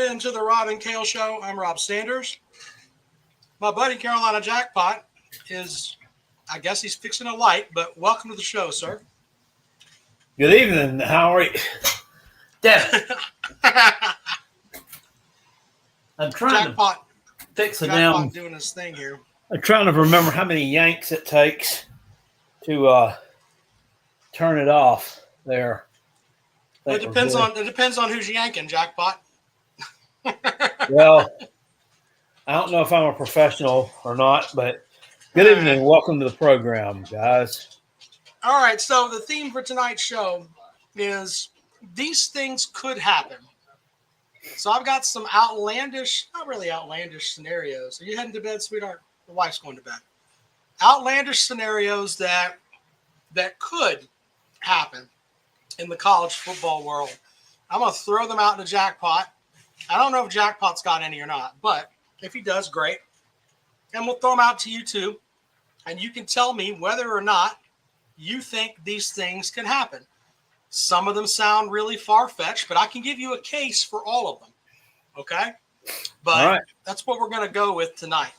into the Rob and Kale Show. I'm Rob Sanders. My buddy Carolina Jackpot is, I guess he's fixing a light, but welcome to the show, sir. Good evening. How are you? Damn it. I'm trying Jackpot, to fix it Jackpot down. doing his thing here. I'm trying to remember how many yanks it takes to turn it off there. It depends on who's yanking, Jackpot. Well, I don't know if I'm a professional or not, but good evening. Welcome to the program, guys. All right, so the theme for tonight's show is these things could happen. So I've got some outlandish, not really outlandish scenarios. Are you heading to bed, sweetheart? The wife's going to bed. Outlandish scenarios that could happen in the college football world. I'm going to throw them out in the Jackpot. I don't know if Jackpot's got any or not, but if he does, great. And we'll throw them out to you too. And you can tell me whether or not you think these things can happen. Some of them sound really far-fetched, but I can give you a case for all of them. Okay? But All right. That's what we're going to go with tonight.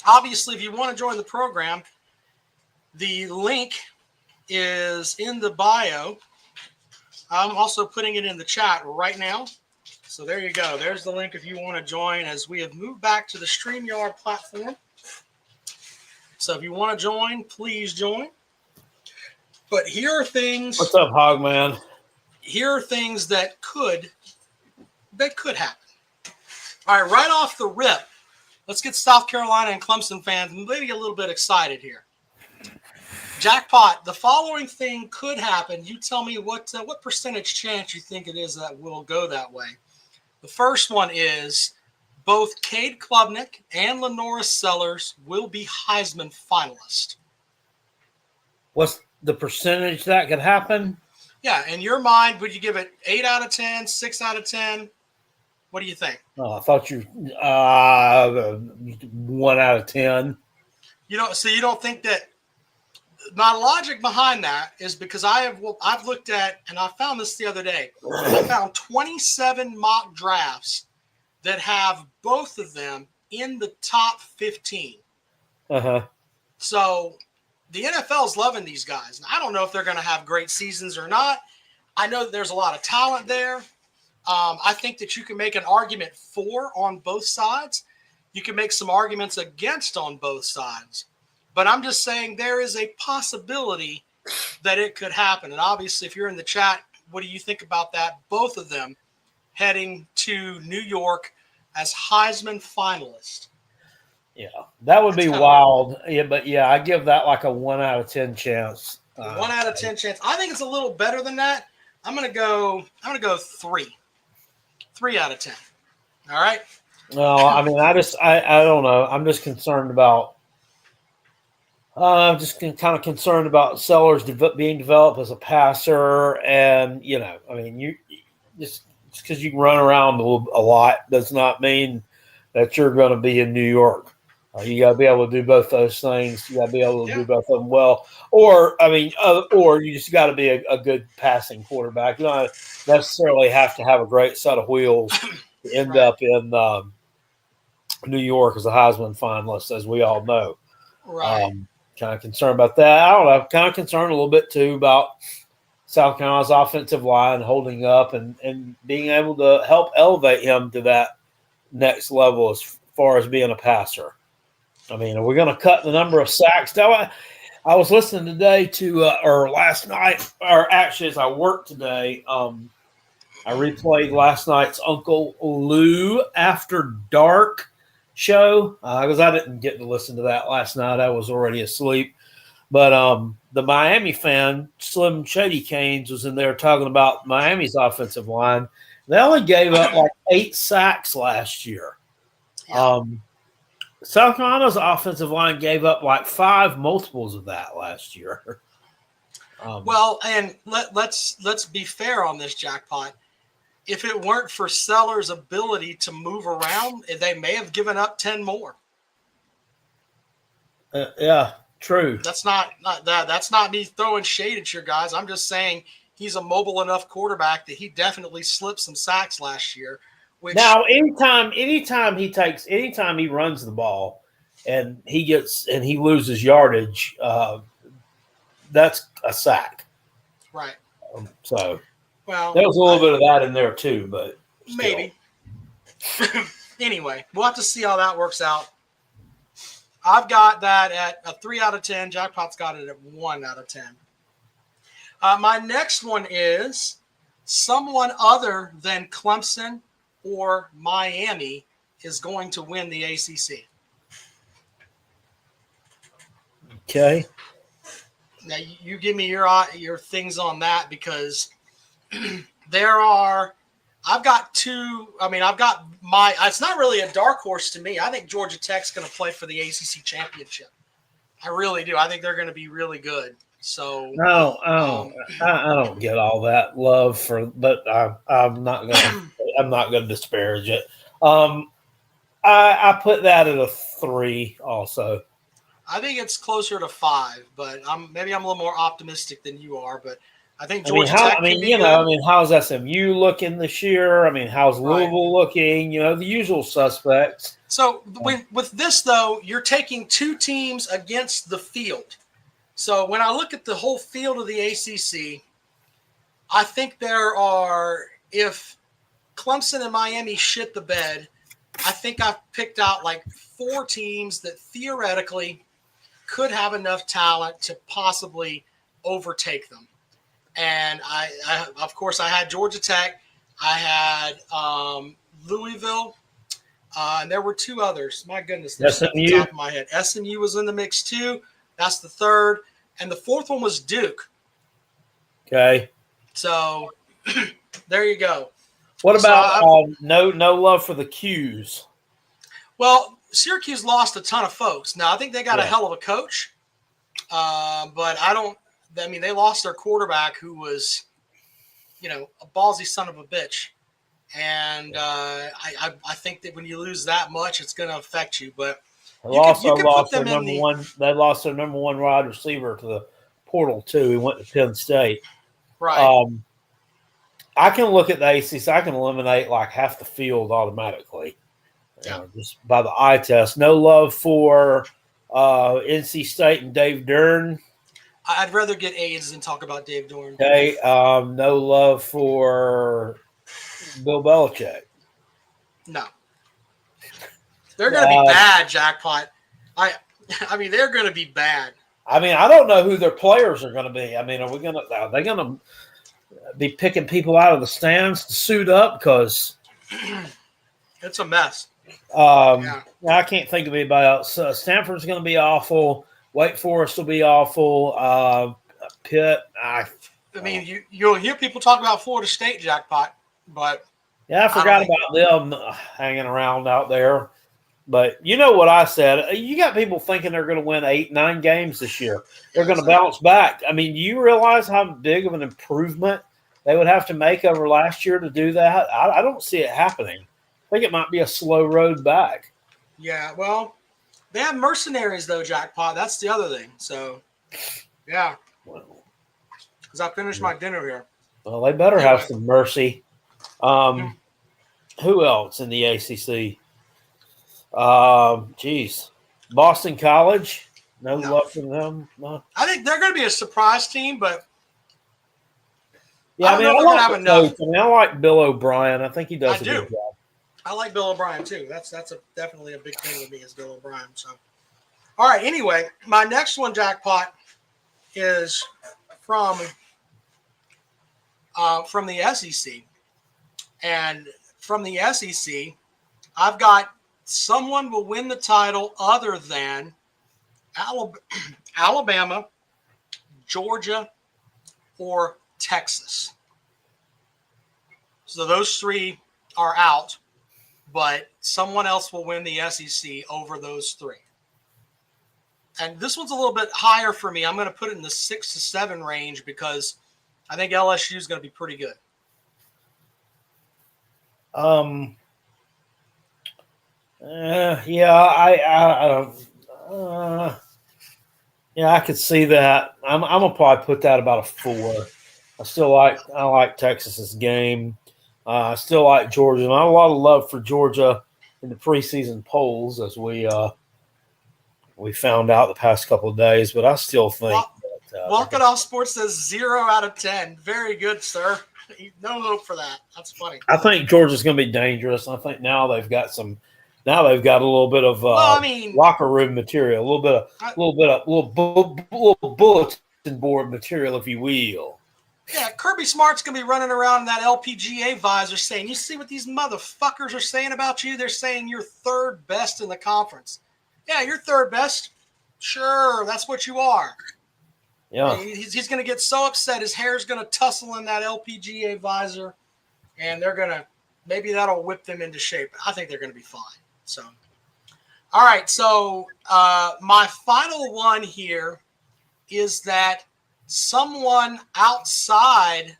Obviously, if you want to join the program, the link is in the bio. I'm also putting it in the chat right now. So there you go. There's the link if you want to join as we have moved back to the StreamYard platform. So if you want to join, please join. But here are things. What's up, Hogman? Here are things that could happen. All right, right off the rip, let's get South Carolina and Clemson fans maybe a little bit excited here. Jackpot, the following thing could happen. You tell me what percentage chance you think it is that will go that way. The first one is both Cade Klubnik and Lenora Sellers will be Heisman finalists. What's the percentage that could happen? Yeah, in your mind, would you give it 8 out of 10, 6 out of 10? What do you think? Oh, I thought you 1 out of 10. So you don't think that. My logic behind that is because I've looked at, and I found this the other day. I found 27 mock drafts that have both of them in the top 15. Uh-huh. So the NFL's loving these guys. And I don't know if they're going to have great seasons or not. I know that there's a lot of talent there. I think that you can make an argument for on both sides. You can make some arguments against on both sides. But I'm just saying there is a possibility that it could happen. And obviously, if you're in the chat, what do you think about that? Both of them heading to New York as Heisman finalists. Yeah, that would be wild. Yeah, but yeah, I give that like a 1 out of 10 chance. 1 out of 10 chance. I think it's a little better than that. I'm gonna go 3. 3 out of 10. All right. No, I mean, I don't know. I'm just concerned about. I'm just kind of concerned about Sellers being developed as a passer, and I mean, you just because you run around a lot does not mean that you're going to be in New York. You got to be able to do both those things. You got to be able to do both of them well, or you just got to be a good passing quarterback. You don't necessarily have to have a great set of wheels to end up in New York as a Heisman finalist, as we all know. Right. Kind of concerned about that. I don't know. Kind of concerned a little bit too about South Carolina's offensive line holding up and being able to help elevate him to that next level as far as being a passer. I mean, are we going to cut the number of sacks? I was listening today or last night, or actually as I worked today, I replayed last night's Uncle Lou After Dark show because I didn't get to listen to that last night. I was already asleep. But the Miami fan, Slim Shady Canes, was in there talking about Miami's offensive line. They only gave up like 8 sacks last year. Yeah. South Carolina's offensive line gave up like 5 multiples of that last year. Well, and let's be fair on this, Jackpot. If it weren't for Sellers' ability to move around, they may have given up 10 more. Yeah, true. That's not me throwing shade at your guys. I'm just saying he's a mobile enough quarterback that he definitely slipped some sacks last year Which Now, anytime he runs the ball and he loses yardage, that's a sack. right. So Well, there was a little bit of that in there too, but still. maybe. Anyway, we'll have to see how that works out. I've got that at a 3 out of 10. Jackpot's got it at 1 out of 10. My next one is someone other than Clemson or Miami is going to win the ACC. Okay. Now, you give me your things on that, because I've got two. I mean, it's not really a dark horse to me. I think Georgia Tech's going to play for the ACC championship. I really do. I think they're going to be really good. So I don't get all that love but I'm not gonna disparage it. I put that at a 3 also. I think it's closer to 5, but maybe I'm a little more optimistic than you are. But I think Georgia Tech. How's SMU looking this year? I mean, how's Louisville looking? The usual suspects. So with this though, you're taking two teams against the field. So when I look at the whole field of the ACC, I think if Clemson and Miami shit the bed, I think I've picked out like 4 teams that theoretically could have enough talent to possibly overtake them. And I of course, I had Georgia Tech. I had Louisville. And there were 2 others. My goodness, that's off the top of my head. SMU was in the mix too. That's the 3rd. And the 4th one was Duke. Okay. So there you go. What about no love for the Qs? Well, Syracuse lost a ton of folks. Now, I think they got a hell of a coach. But they lost their quarterback, who was, a ballsy son of a bitch. And I think that when you lose that much, it's going to affect you. But They lost their number one wide receiver to the portal too. He went to Penn State. Right. I can look at the ACC. I can eliminate like half the field automatically, just by the eye test. No love for NC State and Dave Dern. I'd rather get AIDS than talk about Dave Dern. Okay. No love for Bill Belichick. No. They're going to be bad, Jackpot. I mean, they're going to be bad. I mean, I don't know who their players are going to be. I mean, are they going to be picking people out of the stands to suit up? Because it's a mess. I can't think of anybody else. Stanford's going to be awful. Wake Forest will be awful. Pitt. I mean, you'll hear people talk about Florida State, Jackpot, but I forgot about them hanging around out there. But you know what I said? You got people thinking they're going to win 8-9 games this year. They're going to bounce back. I mean, do you realize how big of an improvement they would have to make over last year to do that? I don't see it happening. I think it might be a slow road back. Yeah, well, they have mercenaries, though, Jackpot. That's the other thing. So, yeah. Because I finished my dinner here. Well, they better have some mercy. Who else in the ACC? Boston College. No love for them. No. I think they're going to be a surprise team, but I like Bill O'Brien. I think he does a good job. I like Bill O'Brien too. That's definitely a big thing with me is Bill O'Brien. So, all right. Anyway, my next one, Jackpot, is from the SEC, and from the SEC, I've got someone will win the title other than Alabama, Georgia, or Texas. So those 3 are out, but someone else will win the SEC over those 3. And this one's a little bit higher for me. I'm going to put it in the 6 to 7 range because I think LSU is going to be pretty good. I could see that. I'm gonna probably put that about a 4. I like Texas's game. I still like Georgia. Not a lot of love for Georgia in the preseason polls, as we found out the past couple of days. But I still think Walking Off Sports says 0 out of 10. Very good, sir. No hope for that. That's funny. I think Georgia's going to be dangerous. I think now they've got some. Now they've got a little bit of locker room material, a little bulletin board material, if you will. Yeah, Kirby Smart's going to be running around in that LPGA visor saying, you see what these motherfuckers are saying about you? They're saying you're third best in the conference. Yeah, you're third best. Sure, that's what you are. Yeah. He's going to get so upset. His hair's going to tussle in that LPGA visor, and they're going to – maybe that'll whip them into shape. I think they're going to be fine. So, all right. So my final one here is that someone outside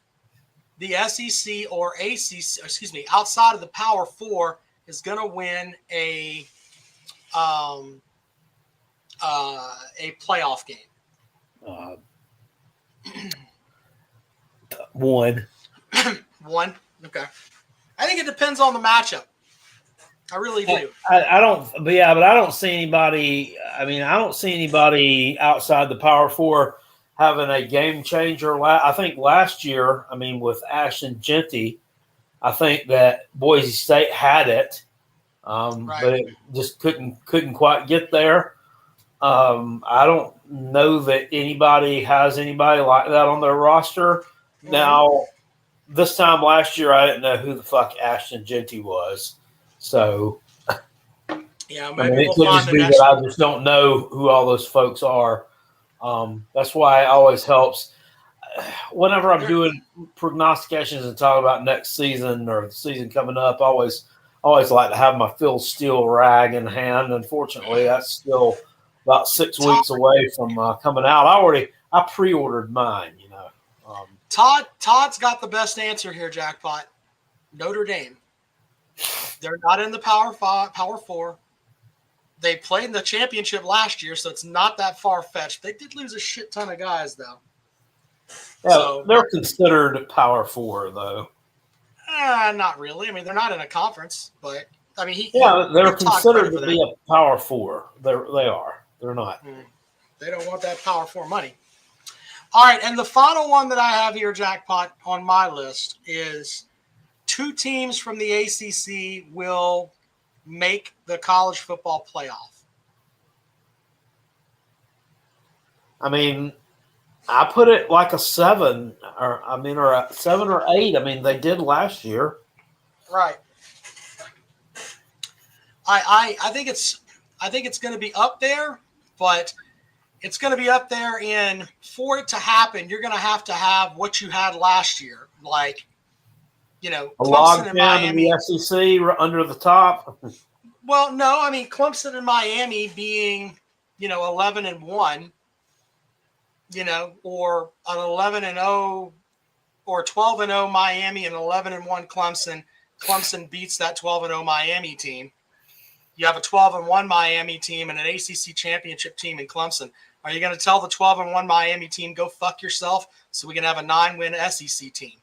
the SEC or ACC, outside of the Power Four is going to win a playoff game. One. One. Okay. I think it depends on the matchup. I really do. I don't. But yeah, but I don't see anybody. I mean, I don't see anybody outside the Power Four having a game changer. I think last year, I mean, with Ashton Jeanty, I think that Boise State had it, but it just couldn't quite get there. I don't know that anybody has anybody like that on their roster. Mm-hmm. Now, this time last year, I didn't know who the fuck Ashton Jeanty was. So, yeah, maybe it could just be that I just don't know who all those folks are. That's why it always helps whenever I'm doing prognostications and talking about next season or the season coming up. I always like to have my Phil Steele rag in hand. Unfortunately, that's still about 6 weeks away from coming out. I pre-ordered mine. You know, Todd's got the best answer here. Jackpot, Notre Dame. They're not in the Power Four. They played in the championship last year, so it's not that far-fetched. They did lose a shit ton of guys, though. Yeah, so, they're considered Power Four, though. Not really. I mean, they're not in a conference, but I mean, they're considered to be a Power Four. They are. They're not. They don't want that Power Four money. All right, and the final one that I have here, Jackpot, on my list is 2 teams from the ACC will make the college football playoff. I mean, I put it like a 7, or a 7 or 8. I mean, they did last year. Right. I think it's going to be up there, but it's going to be up there for it to happen, you're going to have what you had last year, like, you know, a log jam in the SEC under the top. Well, no, I mean Clemson and Miami being, 11-1, or an 11-0 or 12-0 Miami and 11-1 Clemson. Clemson beats that 12-0 Miami team. You have a 12-1 Miami team and an ACC championship team in Clemson. Are you going to tell the 12-1 Miami team, go fuck yourself, so we can have a 9-win SEC team?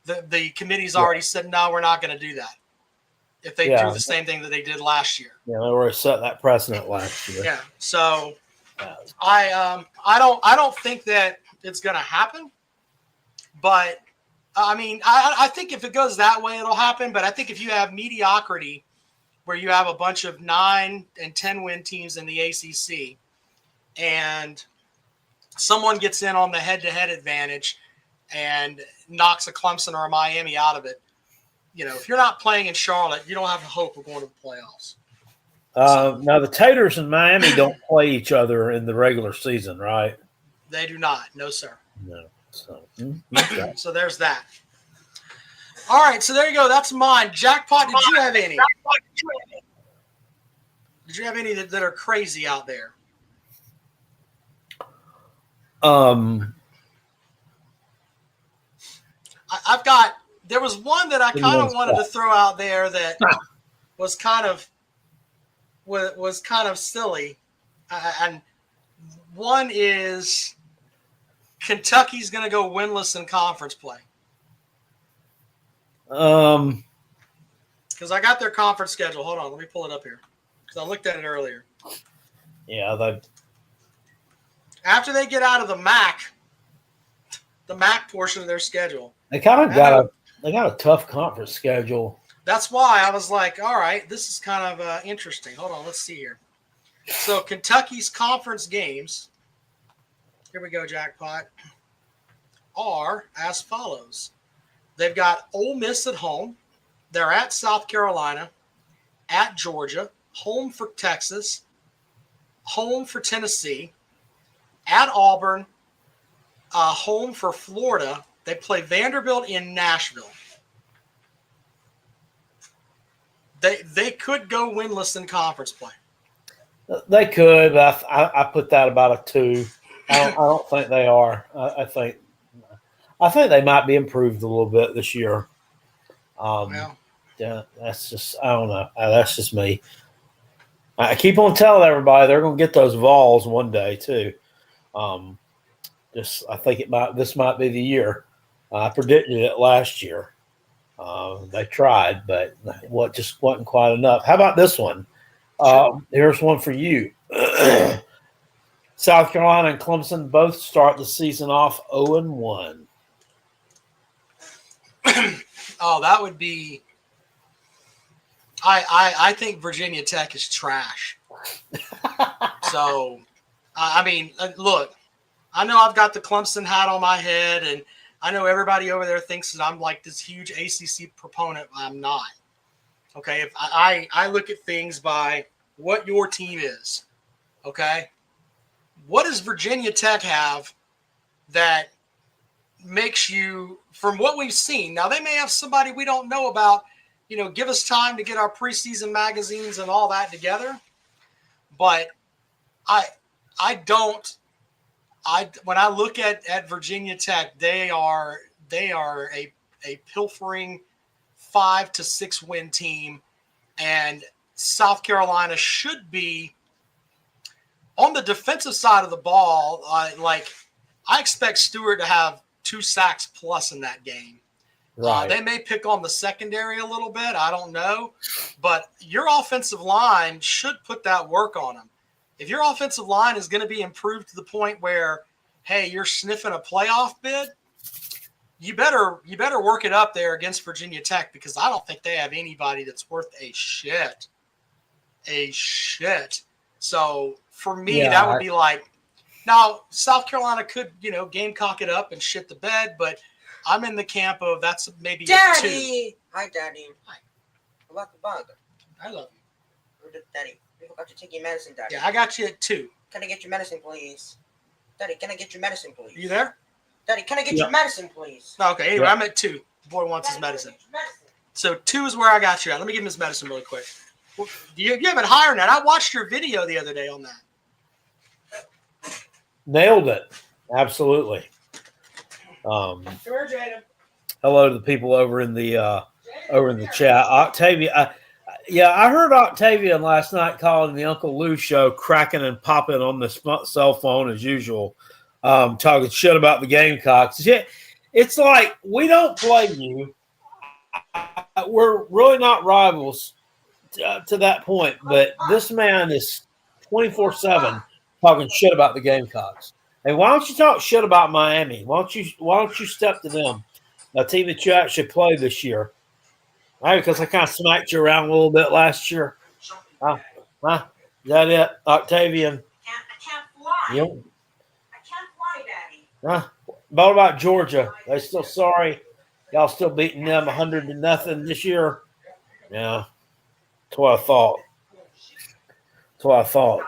The committee's already said, no, we're not going to do that. If they do the same thing that they did last year. Yeah, they already set that precedent last year. Yeah. So I don't think that it's going to happen. But I mean, I think if it goes that way, it'll happen. But I think if you have mediocrity, where you have a bunch of 9 and 10 win teams in the ACC, and someone gets in on the head-to-head advantage and knocks a Clemson or a Miami out of it, if you're not playing in Charlotte, you don't have a hope of going to the playoffs. Now, the Taters and Miami don't play each other in the regular season, right? They do not. No, sir. No. So, so there's that. All right, so there you go. That's mine. Jackpot, did you have any? Did you have any that are crazy out there? There was one that I kind of wanted to throw out there that was kind of silly, and one is Kentucky's going to go winless in conference play. Because I got their conference schedule. Hold on, let me pull it up here. Because I looked at it earlier. Yeah, After they get out of the MAC portion of their schedule, they kind of got a tough conference schedule. That's why I was like, all right, this is kind of interesting. Hold on, let's see here. So Kentucky's conference games, here we go, Jackpot, are as follows. They've got Ole Miss at home. They're at South Carolina, at Georgia, home for Texas, home for Tennessee, at Auburn, home for Florida. They play Vanderbilt in Nashville. They could go winless in conference play. They could, but I put that about a 2. I don't think they are. I think they might be improved a little bit this year. Yeah, that's just, I don't know. That's just me. I keep on telling everybody they're going to get those Vols one day too. I think this might be the year. I predicted it last year. They tried, but what just wasn't quite enough. How about this one? Here's one for you. South Carolina and Clemson both start the season off 0-1. Oh, that would be. I think Virginia Tech is trash. So, I mean, look, I know I've got the Clemson hat on my head, and I know everybody over there thinks that I'm like this huge ACC proponent. I'm not. Okay, if I look at things by what your team is. Okay, what does Virginia Tech have that makes you, from what we've seen? Now they may have somebody we don't know about. Give us time to get our preseason magazines and all that together. But when I look at Virginia Tech, they are a pilfering 5 to 6 win team, and South Carolina should be on the defensive side of the ball. I expect Stewart to have 2 sacks plus in that game. Right. They may pick on the secondary a little bit. I don't know. But your offensive line should put that work on them. If your offensive line is going to be improved to the point where, hey, you're sniffing a playoff bid, you better work it up there against Virginia Tech, because I don't think they have anybody that's worth a shit. So for me, that would be like, now South Carolina could, Gamecock it up and shit the bed, but I'm in the camp of that's maybe Daddy. 2. Hi, Daddy. Hi. About the bug. I love you. Daddy, we forgot to take your medicine, Daddy. Yeah, I got you at 2. Can I get your medicine, please? Daddy, can I get your medicine, please? You there? Daddy, can I get your medicine, please? Okay, anyway, I'm at 2. The boy wants his medicine. So 2 is where I got you at. Let me give him his medicine really quick. Well, you haven't hired that. I watched your video the other day on that. Nailed it. Absolutely. Hello to the people over in the chat. Octavia, I heard Octavian last night calling the Uncle Lou show, cracking and popping on the cell phone as usual, talking shit about the Gamecocks. Yeah, it's like, we don't play you. We're really not rivals to that point, but this man is 24/7 talking shit about the Gamecocks. Hey, why don't you talk shit about Miami? Why don't you step to them, a team that you actually played this year? Right, because I kind of smacked you around a little bit last year. Is that it, Octavian? I can't fly. Yep. I can't fly, Daddy. What about Georgia? They still sorry? Y'all still beating them 100-0 this year? Yeah, that's what I thought.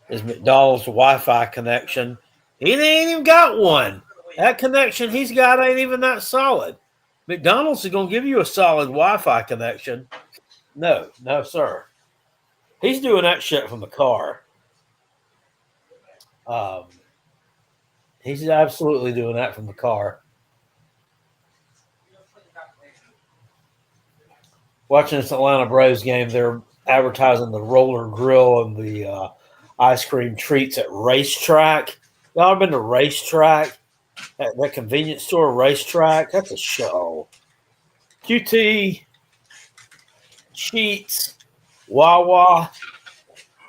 Is McDonald's Wi-Fi connection? He ain't even got one. That connection he's got ain't even that solid. McDonald's is going to give you a solid Wi-Fi connection. No, sir. He's doing that shit from the car. He's absolutely doing that from the car. Watching this Atlanta Braves game, they're advertising the roller grill and the ice cream treats at Racetrack. Y'all ever been to Racetrack? That convenience store, racetrack, that's a show. QT, Sheets, Wawa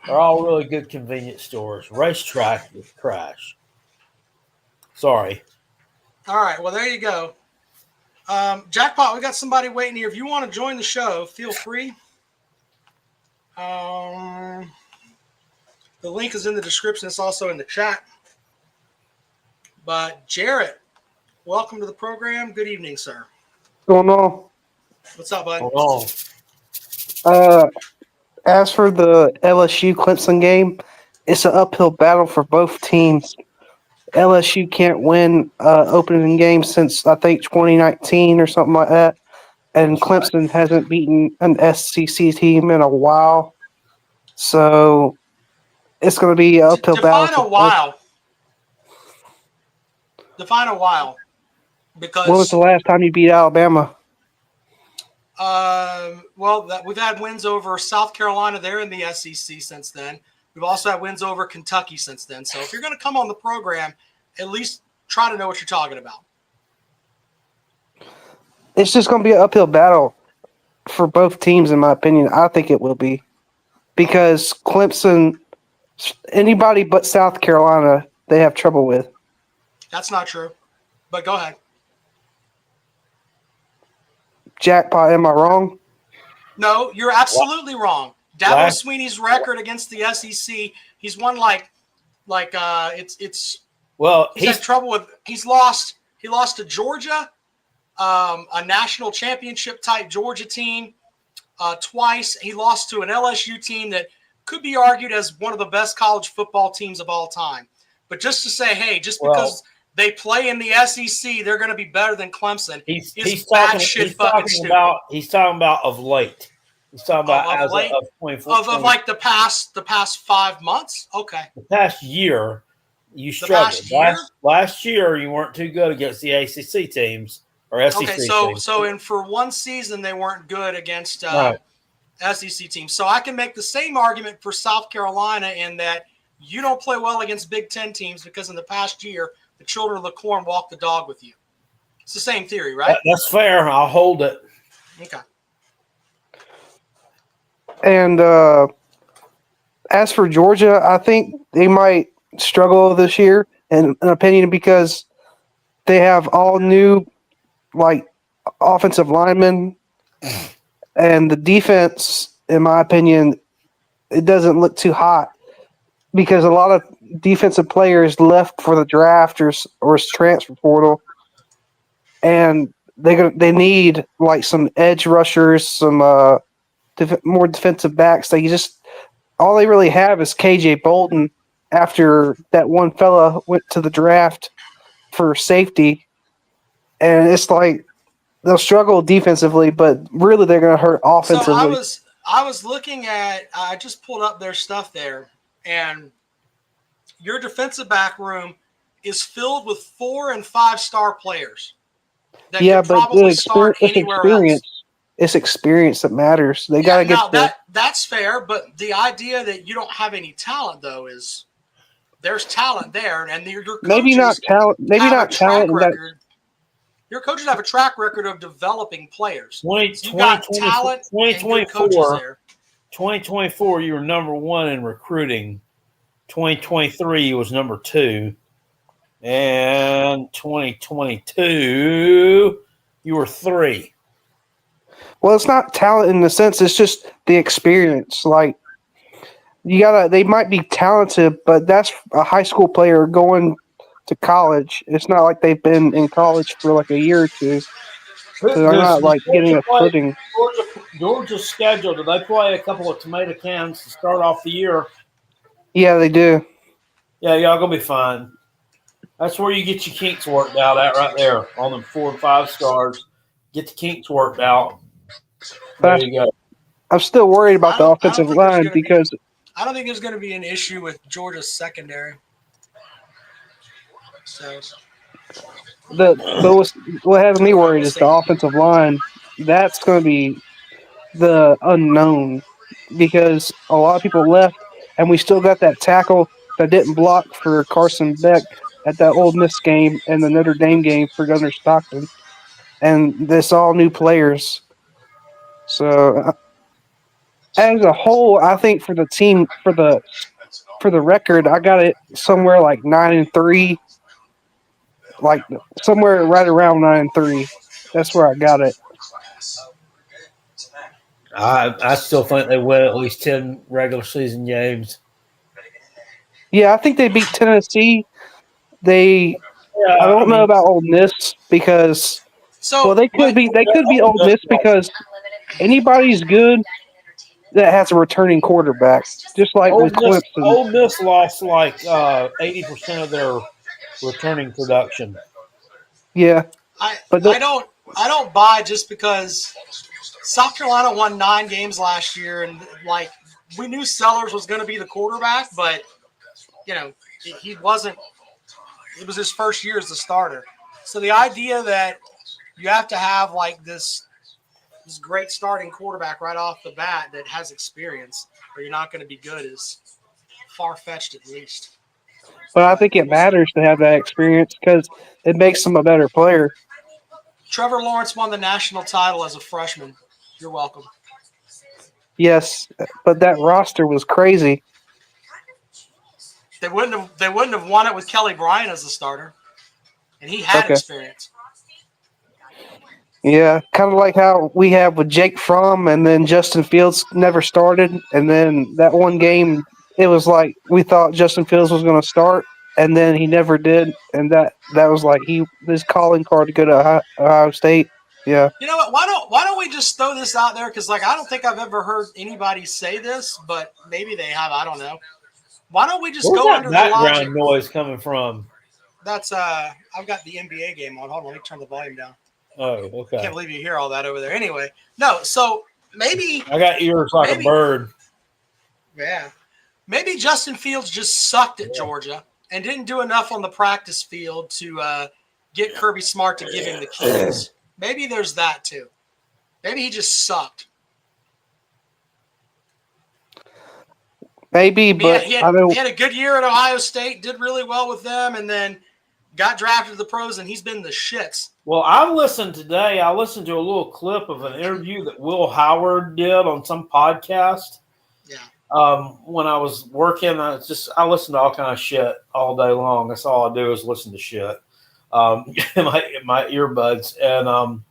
are all really good convenience stores. Racetrack is trash. Sorry. All right. Well, there you go. Jackpot, we got somebody waiting here. If you want to join the show, feel free. The link is in the description. It's also in the chat. But Jarrett, welcome to the program. Good evening, sir. What's going on? What's up, bud? As for the LSU Clemson game, it's an uphill battle for both teams. LSU can't win opening game since I think 2019 or something like that, and Clemson hasn't beaten an SEC team in a while. So it's going to be an uphill battle. Define a while. Define a while. Because When was the last time you beat Alabama? We've had wins over South Carolina. They're in the SEC since then. We've also had wins over Kentucky since then. So if you're going to come on the program, at least try to know what you're talking about. It's just going to be an uphill battle for both teams, in my opinion. I think it will be. Because Clemson, anybody but South Carolina, they have trouble with. That's not true. But go ahead. Jackpot, am I wrong? No, you're absolutely wrong. Dabo Sweeney's record against the SEC, he's won he's had trouble with. He lost to Georgia, a national championship type Georgia team, twice. He lost to an LSU team that could be argued as one of the best college football teams of all time. But just to say, hey, because they play in the SEC, they're going to be better than Clemson. He's talking about of late. He's talking about of late, of 2014. Of like the past 5 months. Okay. The past year, you struggled. Last year, you weren't too good against the ACC teams or SEC teams. So for one season, they weren't good against SEC teams. So I can make the same argument for South Carolina in that you don't play well against Big Ten teams because in the past year, the children of the corn walked the dog with you. It's the same theory, right? That's fair. I'll hold it. Okay. And as for Georgia, I think they might struggle this year, in an opinion, because they have all new, offensive linemen, and the defense, in my opinion, it doesn't look too hot because a lot of defensive players left for the draft or transfer portal, and they need some edge rushers, some more defensive backs. All they really have is KJ Bolden after that one fella went to the draft for safety, and it's they'll struggle defensively, but really they're going to hurt offensively. So I was looking at, I just pulled up their stuff there, and your defensive back room is filled with 4- and 5-star players that could probably start anywhere else. It's experience that matters. They got to get that's fair, but the idea that you don't have any talent though is there's talent there, and your coaches maybe not talent. Maybe not talent. Your coaches have a track record of developing players. 2024, you were number 1 in recruiting. 2023, you was number 2, and 2022, you were 3. Well, it's not talent in the sense; it's just the experience. They might be talented, but that's a high school player going to college. It's not like they've been in college for a year or two. So they're not getting a footing. Georgia's schedule, do they play a couple of tomato cans to start off the year? Yeah, they do. Yeah, y'all gonna be fine. That's where you get your kinks worked out at right there on them 4 and 5 stars. Get the kinks worked out. There you go. I'm still worried about the offensive line because I don't think there's going to be an issue with Georgia's secondary. So what has me worried is the offensive line. That's going to be the unknown because a lot of people left, and we still got that tackle that didn't block for Carson Beck at that Ole Miss game and the Notre Dame game for Governor Stockton, and this all new players. So as a whole, I think for the team for the record, I got it somewhere like 9-3, like somewhere right around 9-3. That's where I got it. I still think they win at least 10 regular season games. Yeah, I think they beat Tennessee. I Yeah, don't know about Ole Miss because they could be Ole Miss because anybody's good that has a returning quarterback, just like with Clemson. Ole Miss lost like 80% of their returning production. Yeah, I but I don't buy just because South Carolina won 9 games last year, and like we knew Sellers was going to be the quarterback, but he wasn't. It was his first year as the starter. So the idea that you have to have like this great starting quarterback right off the bat that has experience, or you're not going to be good, is far fetched at least. but I think it matters to have that experience because it makes them a better player. Trevor Lawrence won the national title as a freshman. You're welcome. Yes, but that roster was crazy. They wouldn't have won it with Kelly Bryant as the starter, and he had Okay. experience. Yeah, kind of like how we have with Jake Fromm, and then Justin Fields never started, and then that one game, it was like we thought Justin Fields was going to start, and then he never did, and that was like his calling card to go to Ohio State. Yeah, You know what? Why don't we just throw this out there? Because I don't think I've ever heard anybody say this, but maybe they have. I don't know. Why don't we just Where's go that under the logic? background noise coming from? That's I've got the NBA game on. Hold on, let me turn the volume down. Oh, I okay. can't believe you hear all that over there. Anyway, no. So maybe I got ears like Maybe. a bird. maybe Justin Fields just sucked at Georgia and didn't do enough on the practice field to get Kirby Smart to give him the keys. Maybe there's that too. Maybe he just sucked. maybe, but He I don't. had a good year at Ohio State, did really well with them, and then got drafted to the pros, and he's been the shits. Well, I listened to a little clip of an interview that Will Howard did on some podcast. Yeah. When I was working, I listen to all kind of shit all day long. That's all I do is listen to shit. In my earbuds, and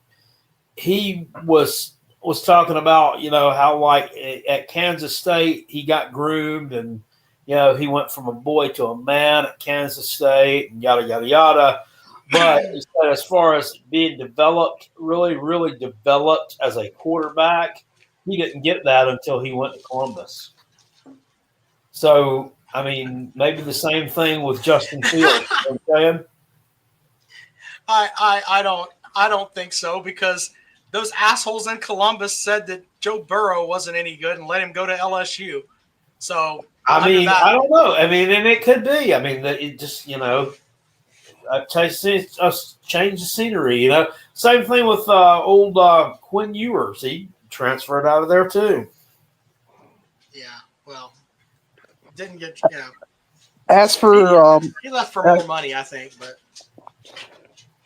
he was talking about how like at Kansas State he got groomed, and he went from a boy to a man at Kansas State, and yada yada yada. But he said as far as being developed, really really developed as a quarterback, he didn't get that until he went to Columbus. So I mean, maybe the same thing with Justin Fields. You know what I'm saying? I don't think so, because those assholes in Columbus said that Joe Burrow wasn't any good and let him go to LSU. So I mean, I don't know. I mean, and it could be. I mean, that it just change the scenery. Same thing with old Quinn Ewers. He transferred out of there too. Yeah, well, didn't get As for he left for more money, I think. But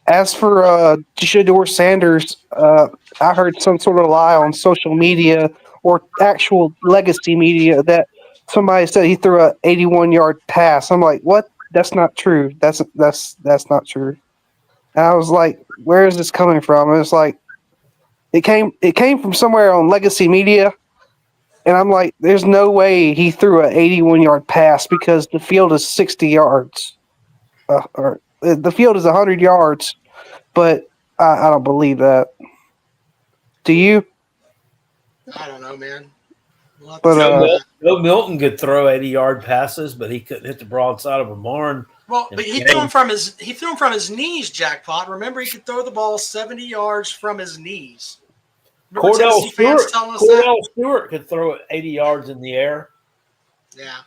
Shedeur Sanders, I heard some sort of lie on social media or actual legacy media that somebody said he threw a 81-yard pass. I'm like, what? That's not true. That's not true. And I was like, where is this coming from? And it's like it came from somewhere on legacy media, and I'm like, there's no way he threw an 81-yard pass because the field is 60 yards. Or the field is 100 yards, but I don't believe that. Do you? I don't know, man. We'll But, Joe Milton could throw 80-yard passes, but he couldn't hit the broadside of a barn. well, but he threw him from his knees, Jackpot. Remember, he could throw the ball 70 yards from his knees. Remember Tennessee fans telling us that? Cordell Stewart could throw it 80 yards in the air. Yeah.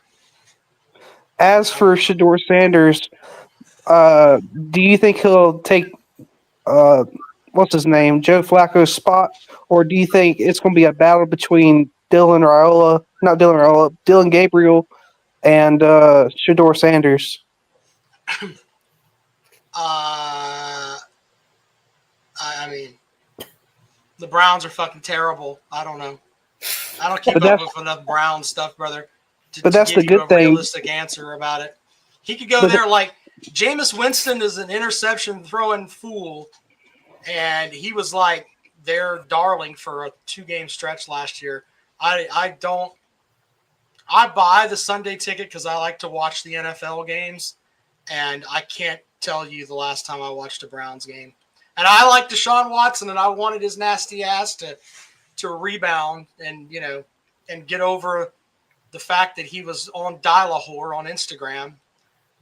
as for Shedeur Sanders, do you think he'll take what's his name, Joe Flacco's spot, or do you think it's going to be a battle between Dylan Gabriel, and Shedeur Sanders? I mean, the Browns are fucking terrible. I don't know. I don't keep But up that's- with enough Brown stuff, brother, But that's give the you good a thing. realistic answer about it. He could go But there like Jameis Winston is an interception throwing fool, and he was like their darling for a 2-game stretch last year. I buy the Sunday ticket because I like to watch the NFL games, and I can't tell you the last time I watched a Browns game. And I like Deshaun Watson, and I wanted his nasty ass to rebound and and get over the fact that he was on Dial-A-Whore on Instagram,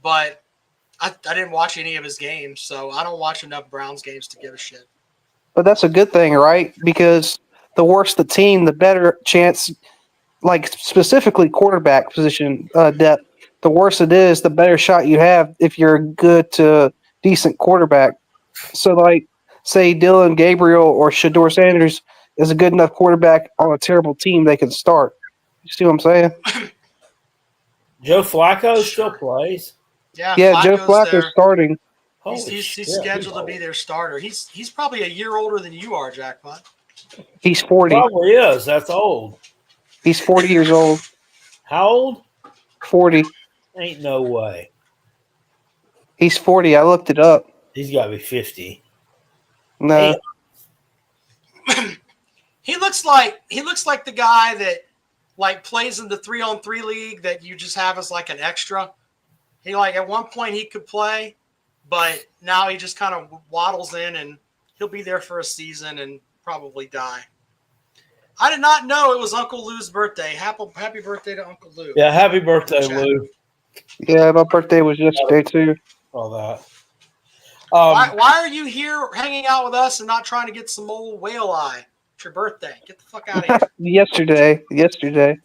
but I didn't watch any of his games, so I don't watch enough Browns games to give a shit. But that's a good thing, right? Because the worse the team, the better chance, like specifically quarterback position depth, the worse it is, the better shot you have if you're a good to decent quarterback. So, like, say Dylan Gabriel or Shador Sanders is a good enough quarterback on a terrible team, they can start. You see what I'm saying? Joe Flacco still plays. Yeah, Joe Flacco's Flacco's there. starting. He's Holy shit, scheduled to old. be their starter. He's probably a year older than you are, Jackpot. He's 40. Probably is. That's old. He's 40 years old. How old? 40. Ain't no way. He's 40. I looked it up. He's got to be 50. No. He looks like the guy that like plays in the 3-on-3 league that you just have as like an extra. He like at one point he could play, but now he just kind of waddles in and he'll be there for a season and probably die. I did not know it was Uncle Lou's birthday. Happy birthday to Uncle Lou. Yeah, happy birthday, Chat. Lou. Yeah, my birthday was yesterday, too. All that. Why are you here hanging out with us and not trying to get some old whale eye? It's your birthday. Get the fuck out of here. Yesterday.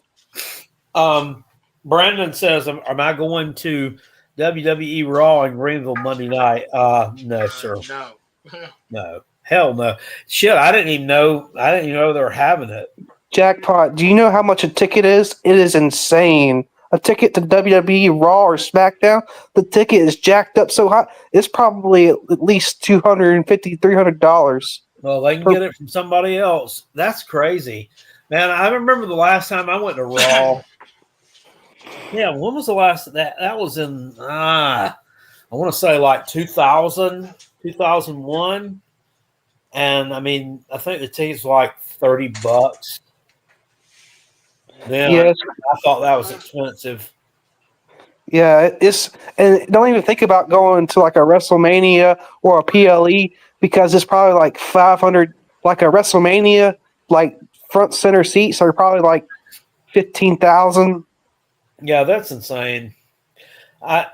Brandon says, am I going to WWE Raw in Greenville Monday night? No, sir. No. No. Hell no. Shit, I didn't even know they were having it. Jackpot, do you know how much a ticket is? It is insane. A ticket to WWE Raw or SmackDown, the ticket is jacked up so high, it's probably at least $250, $300. Well, they can get it from somebody else. That's crazy. Man, I remember the last time I went to Raw. Yeah, when was the last that was in I want to say like 2000, 2001. And I mean, I think the ticket's like $30. Then Yes. I thought that was expensive. Yeah, and don't even think about going to like a WrestleMania or a PLE because it's probably like 500, like a WrestleMania, like front center seats are probably like 15,000. Yeah, that's insane. They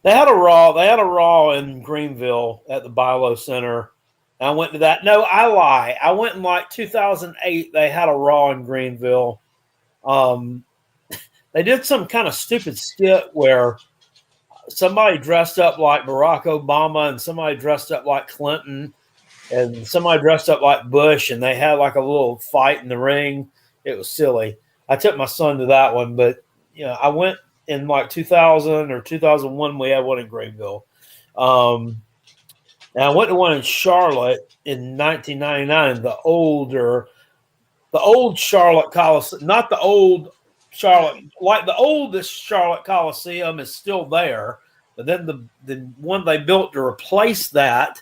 had a Raw in Greenville at the Bilo Center. I went to that. No, I lie. I went in like 2008. They had a Raw in Greenville. They did some kind of stupid skit where somebody dressed up like Barack Obama and somebody dressed up like Clinton and somebody dressed up like Bush, and they had like a little fight in the ring. It was silly. I took my son to that one, but I went in like 2000 or 2001. We had one in Greenville. And I went to one in Charlotte in 1999. The old Charlotte Coliseum, not the old Charlotte, like the oldest Charlotte Coliseum is still there. But then the one they built to replace that,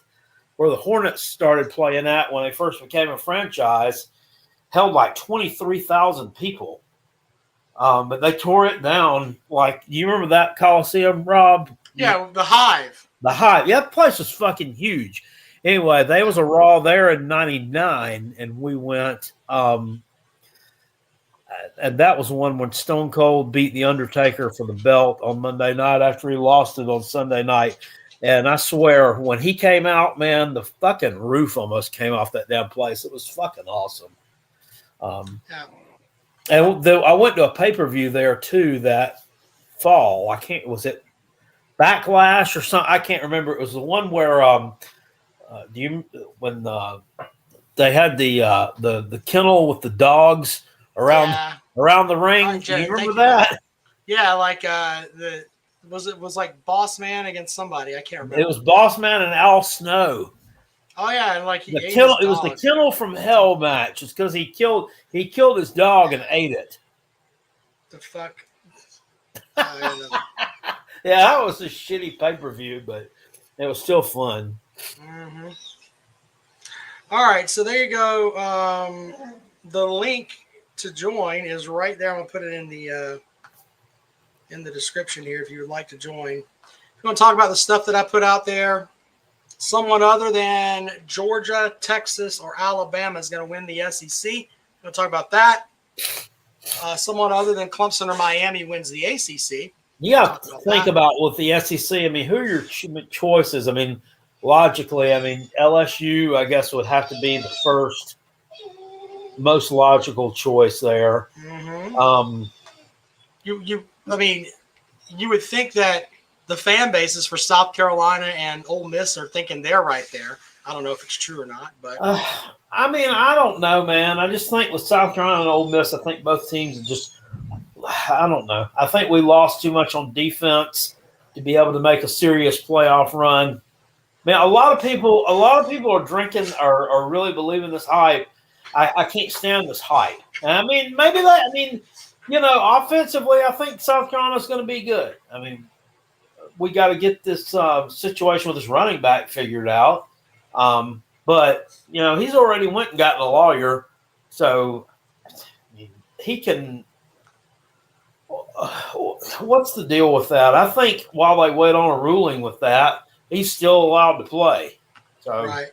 where the Hornets started playing at when they first became a franchise, held like 23,000 people. But they tore it down. Like, you remember that Coliseum, Rob? Yeah, the Hive. The Hive. Yeah, that place was fucking huge. Anyway, there was a Raw there in 99, and we went. And that was one when Stone Cold beat The Undertaker for the belt on Monday night after he lost it on Sunday night. And I swear, when he came out, man, the fucking roof almost came off that damn place. It was fucking awesome. Yeah. And I went to a pay-per-view there, too, that fall. Was it Backlash or something? I can't remember. It was the one where when they had the kennel with the dogs around the ring. Do you remember that? Yeah, like the was like Boss Man against somebody. I can't remember. It was Boss Man and Al Snow. Oh yeah, and like he The ate kennel, his it was the dog. Kennel from Hell match. It's because he killed his dog and ate it. The fuck. I don't know. Yeah, that was a shitty pay-per-view, but it was still fun. Mm-hmm. All right, so there you go. The link to join is right there. I'm gonna put it in the description here if you would like to join. If you want to talk about the stuff that I put out there, someone other than Georgia, Texas, or Alabama is going to win the SEC. I'm going to talk about that. Someone other than Clemson or Miami wins the ACC. You got to think about with the SEC. I mean, who are your choices? I mean, logically, I mean, LSU, I guess, would have to be the first most logical choice there. Mm-hmm. I mean, you would think that the fan bases for South Carolina and Ole Miss are thinking they're right there. I don't know if it's true or not, but I mean, I don't know, man. I just think with South Carolina and Ole Miss, I think both teams are just. I don't know. I think we lost too much on defense to be able to make a serious playoff run. Man, a lot of people are drinking or really believing this hype. I can't stand this hype. And I mean, maybe that. I mean, you know, offensively, I think South Carolina's going to be good. I mean, we got to get this situation with this running back figured out. But you know, he's already went and gotten a lawyer, so he can. What's the deal with that? I think while they wait on a ruling with that, he's still allowed to play. So right.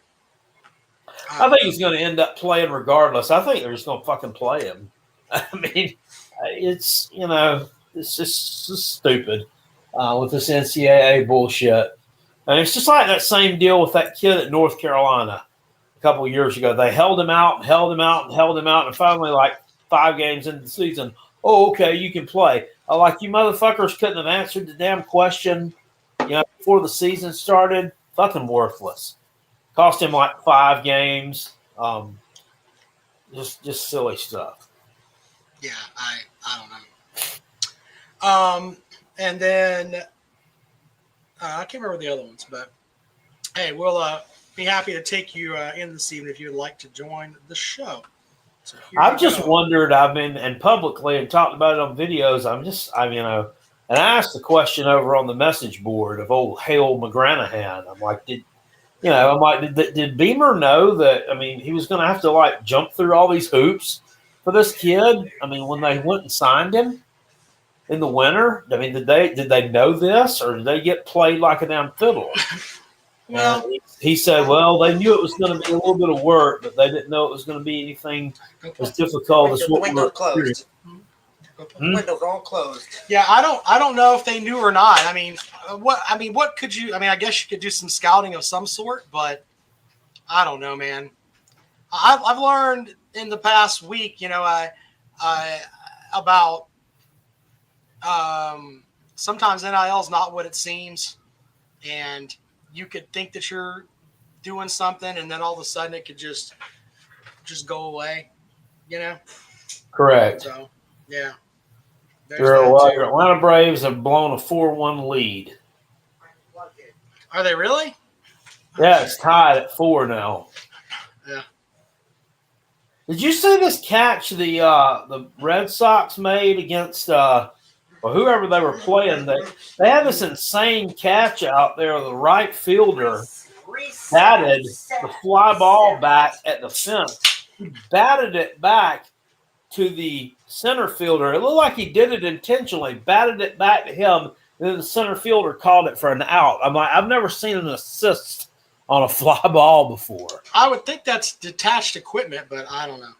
I think he's going to end up playing regardless. I think they're just going to fucking play him. I mean, it's it's just stupid with this NCAA bullshit. And it's just like that same deal with that kid at North Carolina a couple of years ago. They held him out, and finally, like 5 games into the season, oh, okay, you can play. Like, you motherfuckers couldn't have answered the damn question, before the season started. Fucking worthless. Cost him like 5 games. Just silly stuff. Yeah, I don't know. And then I can't remember the other ones, but hey, we'll be happy to take you in this evening if you would like to join the show. So I've just wondered. I've been and publicly and talked about it on videos. And I asked the question over on the message board of old Hale McGranahan. I'm like, did Beamer know that? I mean, he was going to have to like jump through all these hoops for this kid. I mean, when they went and signed him in the winter, I mean, did they know this, or did they get played like a damn fiddle? Well, he said, well, they knew it was going to be a little bit of work, but they didn't know it was going to be anything as difficult as what Windows we're closed. Windows all closed. Yeah, I don't know if they knew or not. I mean, what could you? I mean, I guess you could do some scouting of some sort, but I don't know, man. I've learned in the past week, about sometimes NIL is not what it seems, and you could think that you're doing something, and then all of a sudden it could just go away, Correct. So, yeah. Your Atlanta Braves have blown a 4-1 lead. Are they really? Yeah, it's tied at 4 now. Yeah. Did you see this catch the Red Sox made against whoever they were playing? They had this insane catch out there. The right fielder batted the fly ball back at the fence. He batted it back to the center fielder. It looked like he did it intentionally, batted it back to him, and then the center fielder called it for an out. I'm like, I've never seen an assist on a fly ball before. I would think that's detached equipment, but I don't know.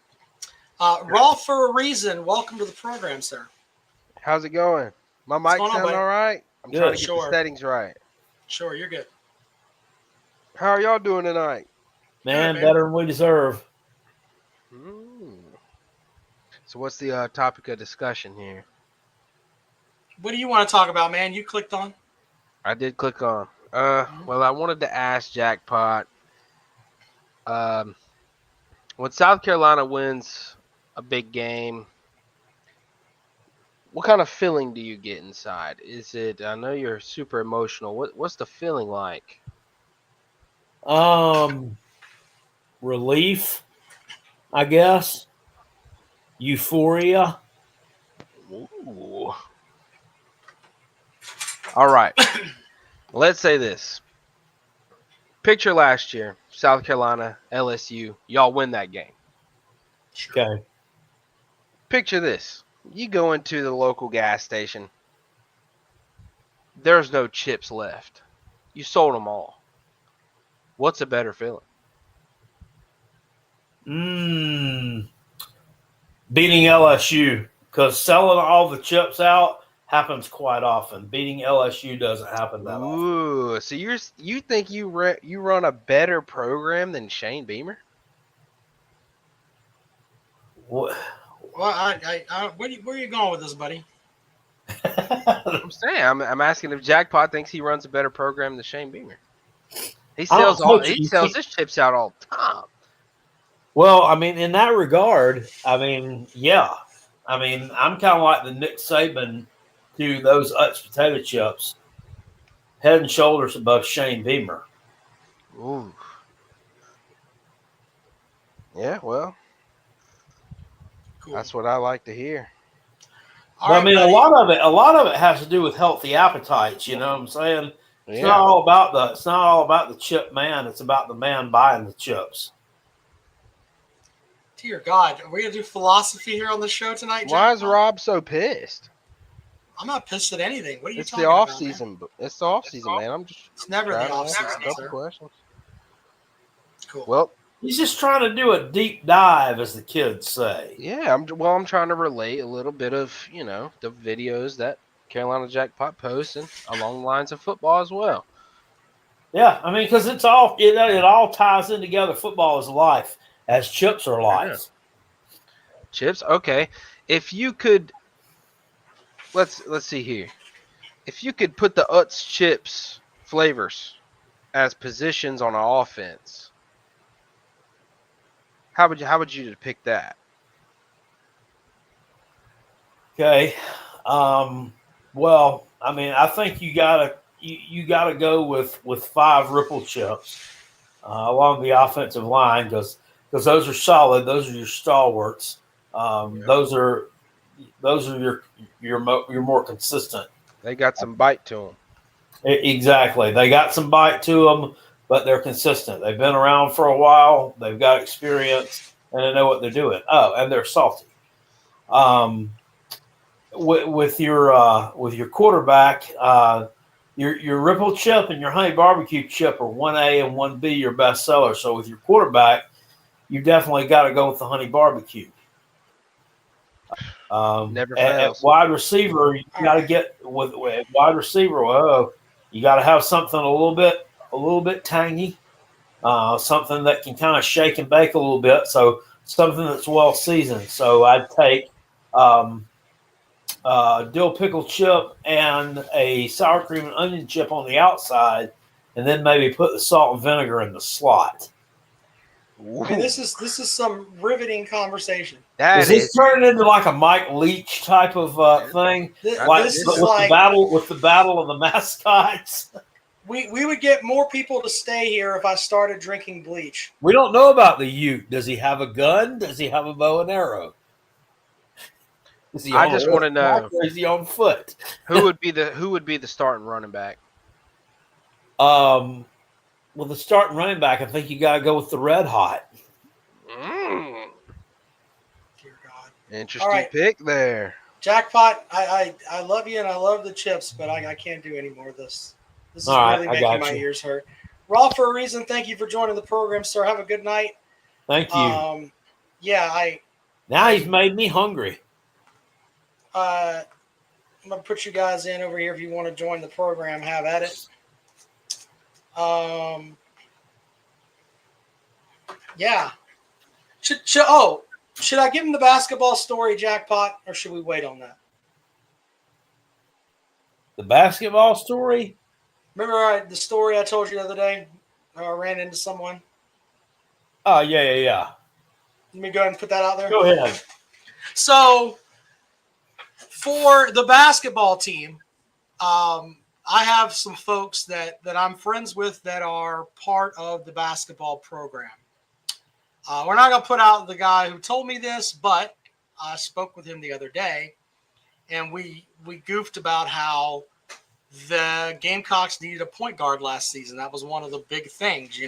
Raw for a reason. Welcome to the program, sir. How's it going? My mic going on, sound buddy? all right? I'm Good. trying to get Sure. the settings right. Sure, you're good. How are y'all doing tonight? Man, Good, man. better than we deserve. So what's the topic of discussion here? What do you want to talk about, man? You clicked on. I did click on. Well, I wanted to ask Jackpot. When South Carolina wins a big game, What kind of feeling do you get inside? Is it? I know you're super emotional. What's the feeling like? Relief, I guess. Euphoria. Ooh. All right. Let's say this. Picture last year, South Carolina, LSU. Y'all win that game. Okay. Picture this. You go into the local gas station. There's no chips left. You sold them all. What's a better feeling? Beating LSU, because selling all the chips out happens quite often. Beating LSU doesn't happen that often. Ooh, so you think you run a better program than Shane Beamer? What? Well, where are you going with this, buddy? I'm saying I'm asking if Jackpot thinks he runs a better program than Shane Beamer. He sells his chips out all the time. Well, I mean, in that regard, I mean, yeah. I mean, I'm kind of like the Nick Saban to those Utz potato chips, head and shoulders above Shane Beamer. Ooh. Yeah, well, Cool. that's what I like to hear. All But right, I mean, buddy. a lot of it has to do with healthy appetites. You know what I'm saying? It's Yeah. not all about the chip man. It's about the man buying the chips. Dear God, are we gonna do philosophy here on the show tonight? Why is Jackpot? Rob so pissed? I'm not pissed at anything. What are you It's talking the off about, man? season. It's the off season, man. I'm just It's never trying the to off ask a season, couple sir. questions. Cool. Well, He's just trying to do a deep dive, as the kids say. yeah. I'm trying to relate a little bit of the videos that Carolina Jackpot posts and along the lines of football as well. Yeah, I mean, because it all ties in together. Football is life, as chips are life. Chips, okay. If you could, let's see here. If you could put the Utz chips flavors as positions on an offense, how would you depict that? Okay. Well, I mean, I think you gotta go with 5 ripple chips along the offensive line because those are solid. Those are your stalwarts. Those are your more consistent. They got some bite to them. Exactly. They got some bite to them, but they're consistent. They've been around for a while. They've got experience, and they know what they're doing. Oh, and they're salty. With your quarterback, your ripple chip and your honey barbecue chip are 1A and 1B your best seller. So with your quarterback, you definitely got to go with the honey barbecue. Never at fails. wide receiver, you got to get with wide receiver. Whoa, you got to have something a little bit tangy, something that can kind of shake and bake a little bit. So something that's well seasoned. So I'd take dill pickle chip and a sour cream and onion chip on the outside, and then maybe put the salt and vinegar in the slot. I mean, this is some riveting conversation. Is this turning into like a Mike Leach type of thing? This is with like the battle of the mascots. we would get more people to stay here if I started drinking bleach. We don't know about the Ute. Does he have a gun? Does he have a bow and arrow? I just want to know, or is he on foot? who would be the starting running back? Well, the starting running back, I think you got to go with the Red Hot. Dear God. Interesting pick there. Jackpot, I love you and I love the chips, but I can't do any more of this. This is All right, really I making got my you. ears hurt. Raw for a reason. Thank you for joining the program, sir. Have a good night. Thank you. Now he's made me hungry. I'm gonna put you guys in over here if you want to join the program. Have at it. Yeah. Should I give him the basketball story, Jackpot, or should we wait on that? The basketball story? Remember the story I told you the other day? I ran into someone. Oh, yeah. Let me go ahead and put that out there. Go ahead. So, For the basketball team, I have some folks that I'm friends with that are part of the basketball program. We're not going to put out the guy who told me this, but I spoke with him the other day, and we goofed about how the Gamecocks needed a point guard last season. That was one of the big things,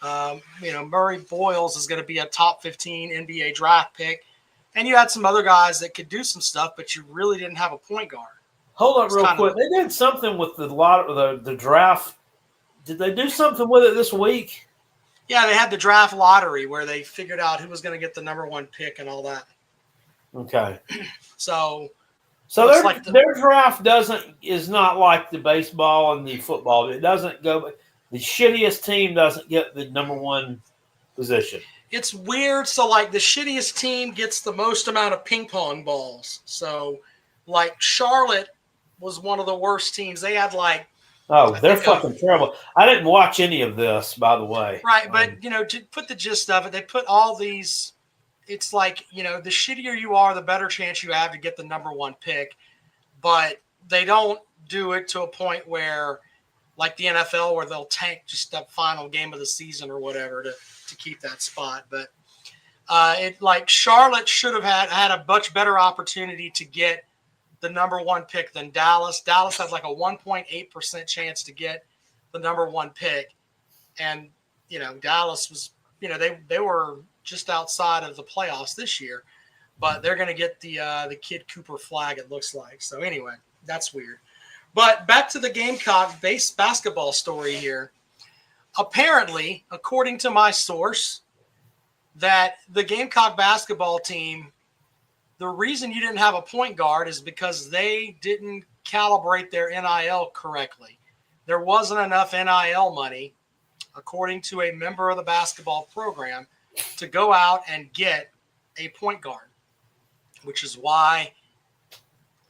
Murray Boyles is going to be a top 15 NBA draft pick, and you had some other guys that could do some stuff, but you really didn't have a point guard. Hold up real quick. They did something with the draft. Did they do something with it this week? Yeah, they had the draft lottery where they figured out who was going to get the number 1 pick and all that. Okay. So their draft is not like the baseball and the football. It doesn't go. The shittiest team doesn't get the number 1 position. It's weird. So like the shittiest team gets the most amount of ping pong balls. So like Charlotte was one of the worst teams. They had they're fucking terrible. I didn't watch any of this, by the way. Right, but to put the gist of it, they put all these. It's like the shittier you are, the better chance you have to get the number 1 pick. But they don't do it to a point where, like the NFL, where they'll tank just that final game of the season or whatever to keep that spot. But Charlotte should have had a much better opportunity to get the number 1 pick than Dallas. Dallas had like a 1.8% chance to get the number 1 pick. And, Dallas was, they were just outside of the playoffs this year, but they're going to get the Kid Cooper flag, it looks like. So anyway, that's weird. But back to the Gamecock basketball story here. Apparently, according to my source, that the Gamecock basketball team, the reason you didn't have a point guard is because they didn't calibrate their NIL correctly. There wasn't enough NIL money, according to a member of the basketball program, to go out and get a point guard, which is why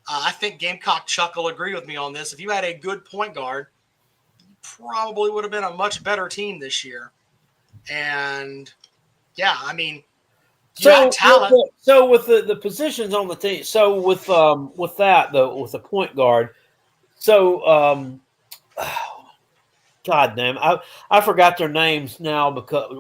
I think Gamecock Chuck will agree with me on this. If you had a good point guard, you probably would have been a much better team this year. And, yeah, I mean, you had talent. So with the positions on the team, so with that, though, with the point guard, so God damn, I forgot their names now because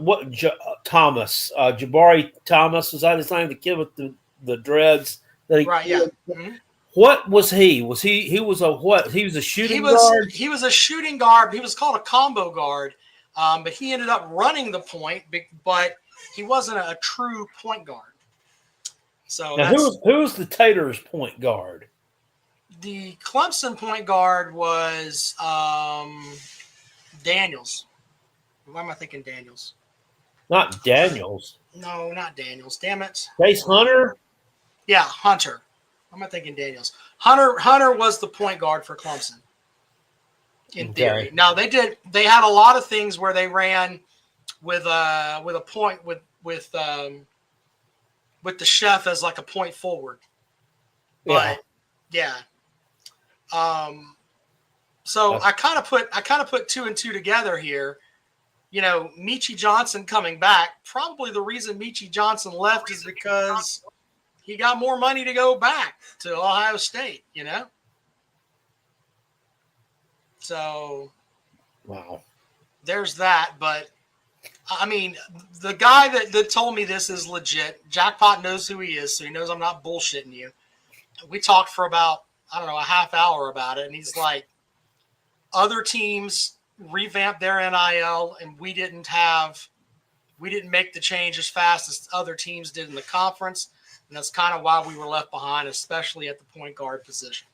Thomas, Jabari Thomas, was that his name? The kid with the dreads that he right, yeah. Mm-hmm. What was he? He was a what? He was a shooting guard? He was a shooting guard. He was called a combo guard, but he ended up running the point, but he wasn't a true point guard. So now, who's the Taters point guard? The Clemson point guard was Daniels. Why am I thinking Daniels? Not Daniels. No, not Daniels. Damn it. Chase Hunter? Yeah, Hunter. I'm not thinking Daniels. Hunter was the point guard for Clemson. In theory. Now they had a lot of things where they ran with a point with the chef as like a point forward. But yeah. So I kind of put 2 and 2 together here. Meechie Johnson coming back. Probably the reason Meechie Johnson left is because he got more money to go back to Ohio State, So, wow. There's that. But, I mean, the guy that told me this is legit. Jackpot knows who he is, so he knows I'm not bullshitting you. We talked for about, a half hour about it, and he's like, other teams revamped their NIL, and we didn't make the change as fast as other teams did in the conference. And that's kind of why we were left behind, especially at the point guard position.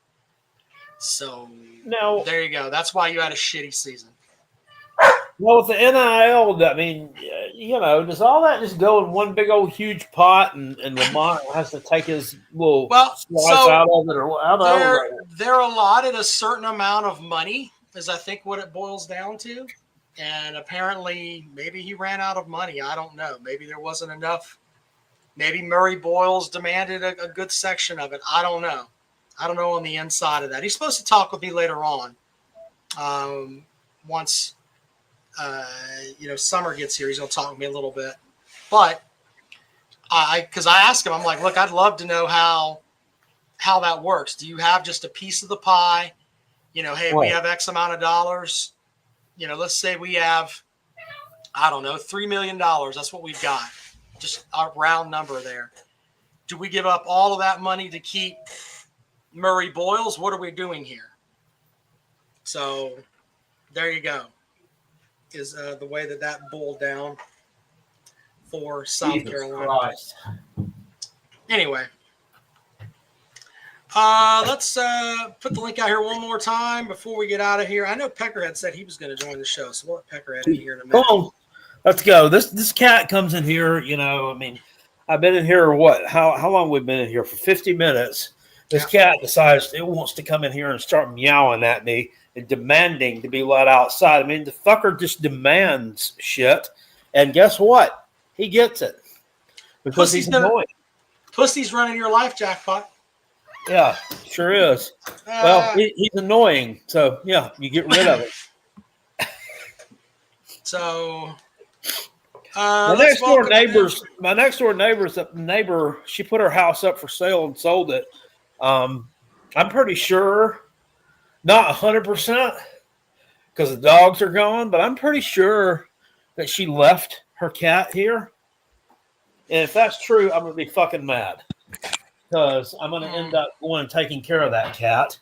So now, there you go. That's why you had a shitty season. Well, with the NIL, I mean, does all that just go in one big old huge pot, and Lamont has to take his little slice out of it, or how they're allotted a certain amount of money, is I think what it boils down to. And apparently, maybe he ran out of money. I don't know. Maybe there wasn't enough. Maybe Murray Boyles demanded a good section of it. I don't know. I don't know on the inside of that. He's supposed to talk with me later on. Once, summer gets here, he's going to talk with me a little bit. But because I asked him, I'm like, look, I'd love to know how how that works. Do you have just a piece of the pie? You know, hey, we Right. have X amount of dollars. You know, let's say we have, I don't know, $3 million. That's what we've got. Just a round number there. Do we give up all of that money to keep Murray Boyles? What are we doing here? So there you go. Is the way that boiled down for South Jesus Carolina. Christ. Anyway, let's put the link out here one more time before we get out of here. I know Peckerhead said he was going to join the show, so we'll let Peckerhead in here in a Come minute. on, let's go. This cat comes in here. You know, I mean, I've been in here what? How long we've been in here for 50 minutes? This cat decides it wants to come in here and start meowing at me and demanding to be let outside. I mean, the fucker just demands shit, and guess what? He gets it because Pussy's he's gonna- annoying. Pussy's running your life, Jackpot. Yeah, sure is. Well, he's annoying, so yeah, you get rid of it. So My let's welcome next door neighbor, she put her house up for sale and sold it. I'm pretty sure, not 100%, because the dogs are gone, but I'm pretty sure that she left her cat here. And if that's true, I'm gonna be fucking mad because I'm gonna end up going and taking care of that cat,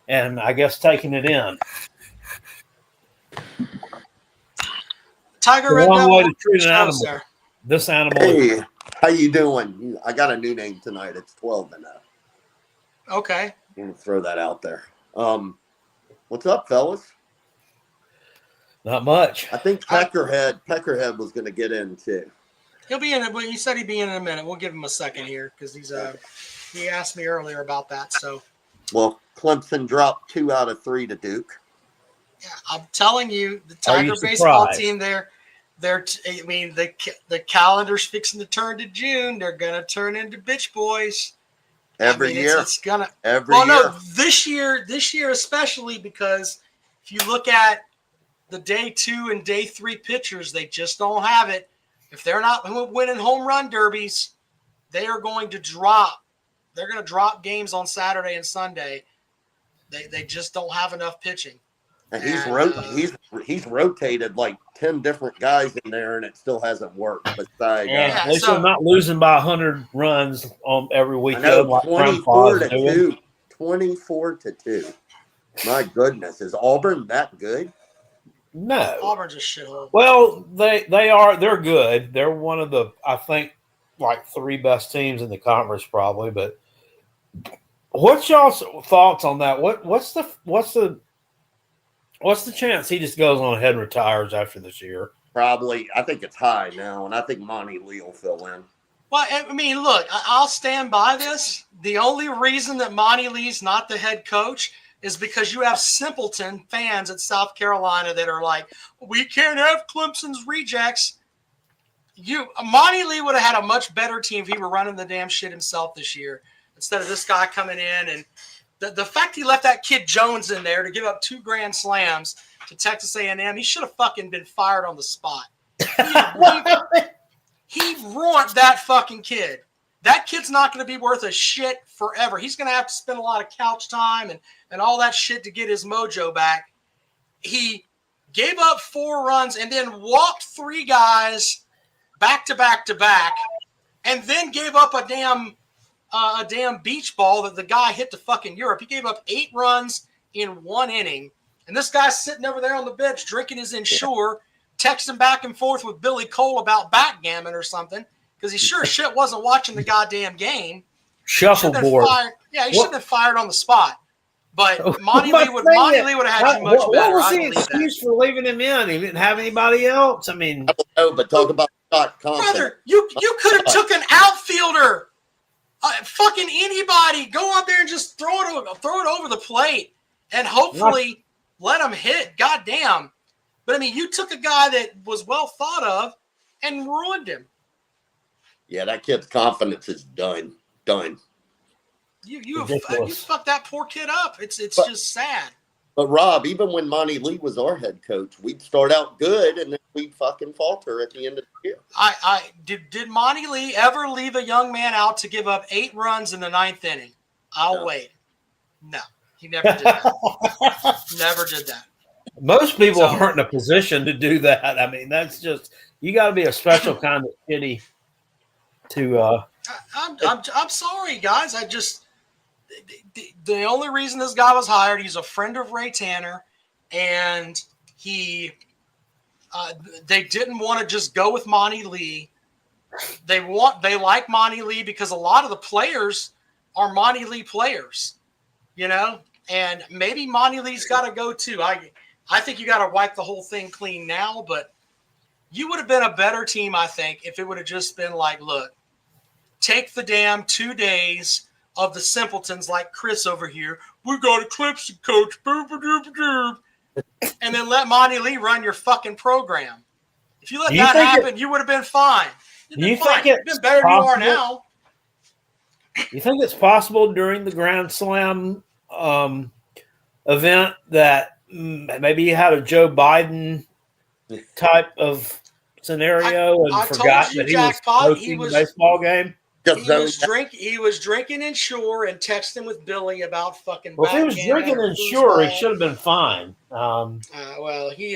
and I guess taking it in. Tiger The Red wrong Devil. way to treat an show, animal. sir. This animal. Hey, how you doing? I got a new name tonight. It's 12 and up. Okay. I'm gonna throw that out there. What's up, fellas? Not much. I think Peckerhead was gonna get in too. He'll be in it. He said he'd be in a minute. We'll give him a second here because he asked me earlier about that. So Well, Clemson dropped 2 out of 3 to Duke. yeah, I'm telling you, the Are Tiger you baseball surprised? team the calendar's fixing to turn to June. They're gonna turn into bitch boys. Every year. It's gonna. Every Well, year. no, this year especially because if you look at the day 2 and day 3 pitchers, they just don't have it. If they're not winning home run derbies, they are going to drop. They're going to drop games on Saturday and Sunday. They just don't have enough pitching. And he's rotated like 10 different guys in there, and it still hasn't worked. Besides, And Yeah, at least so- they're not losing by 100 runs on every I weekend. know like 24 to Grandpa's doing. 2. 24 to 2. My goodness, is Auburn that good? No. Auburn's a shithole. Well, they're good. They're one of the, I think, like 3 best teams in the conference probably. But what's y'all's thoughts on that? What's the chance he just goes on ahead and retires after this year? Probably. I think it's high now, and I think Monty Lee will fill in. Well, I mean, look, I'll stand by this. The only reason that Monty Lee's not the head coach is because you have simpleton fans at South Carolina that are like, we can't have Clemson's rejects. Monty Lee would have had a much better team if he were running the damn shit himself this year instead of this guy coming in. And the fact he left that kid Jones in there to give up 2 grand slams to Texas A&M, he should have fucking been fired on the spot. He ruined that fucking kid. That kid's not going to be worth a shit forever. He's going to have to spend a lot of couch time and all that shit to get his mojo back. He gave up 4 runs and then walked 3 guys back to back to back, and then gave up a damn beach ball that the guy hit to fucking Europe. He gave up 8 runs in 1 inning, and this guy's sitting over there on the bench drinking his Ensure, texting back and forth with Billy Cole about backgammon or something because he sure as shit wasn't watching the goddamn game. Shuffleboard. Yeah, he should have been fired on the spot. But Monty But Lee would saying have had you much what better. was I the believe that. excuse for leaving him in? He didn't have anybody else. I mean, No, but talk about Scott Compton. Brother, you could have took an outfielder, fucking anybody, go out there and just throw it over the plate, and hopefully let him hit. Goddamn! But I mean, you took a guy that was well thought of and ruined him. Yeah, that kid's confidence is done. You Ridiculous. fucked that poor kid up. It's But- just sad. But Rob, even when Monty Lee was our head coach, we'd start out good and then we'd fucking falter at the end of the year. Did Monty Lee ever leave a young man out to give up 8 runs in the 9th inning? I'll No. wait. No, he never did that. Never did that. Most people So- aren't in a position to do that. I mean, that's just you got to be a special kind of shitty to. I'm sorry, guys. I just the only reason this guy was hired, he's a friend of Ray Tanner, and he they didn't want to just go with Monty Lee. They like Monty Lee because a lot of the players are Monty Lee players, you know, and maybe Monty Lee's got to go too. I think you got to wipe the whole thing clean now, but you would have been a better team, I think, if it would have just been like, look, take the damn 2 days of the simpletons like Chris over here. We got a Clemson coach, and then let Monty Lee run your fucking program. If you let Do you that think happen, you would have been fine. You'd Do you been fine. think You'd it's been better than you are possible? now. You think it's possible during the Grand Slam event that maybe you had a Joe Biden type of scenario and I forgot told you, that he was Jackpot, coaching he was- the baseball game? He was drinking in Shore and texting with Billy about fucking. Well, if he was backgammon drinking or and sure, he foosball. should have been fine. Well, he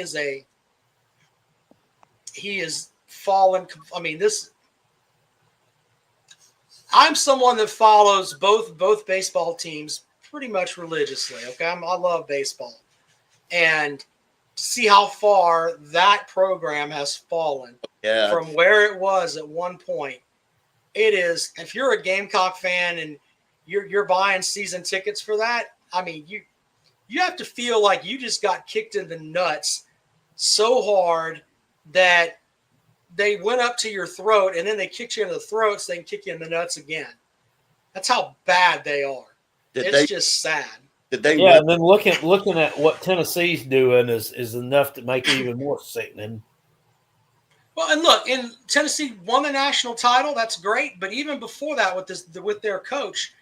is fallen. I mean, this. I'm someone that follows both baseball teams pretty much religiously. Okay, I love baseball, and see how far that program has fallen Yeah. from where it was at one point. It is. If you're a Gamecock fan and you're buying season tickets for that, I mean, you have to feel like you just got kicked in the nuts so hard that they went up to your throat and then they kicked you in the throat so they can kick you in the nuts again. That's how bad they are. It's just sad. Did they yeah, win? and then looking at what Tennessee's doing is enough to make it even more sickening. Well, and look, in Tennessee won the national title. That's great. But even before that, with their coach,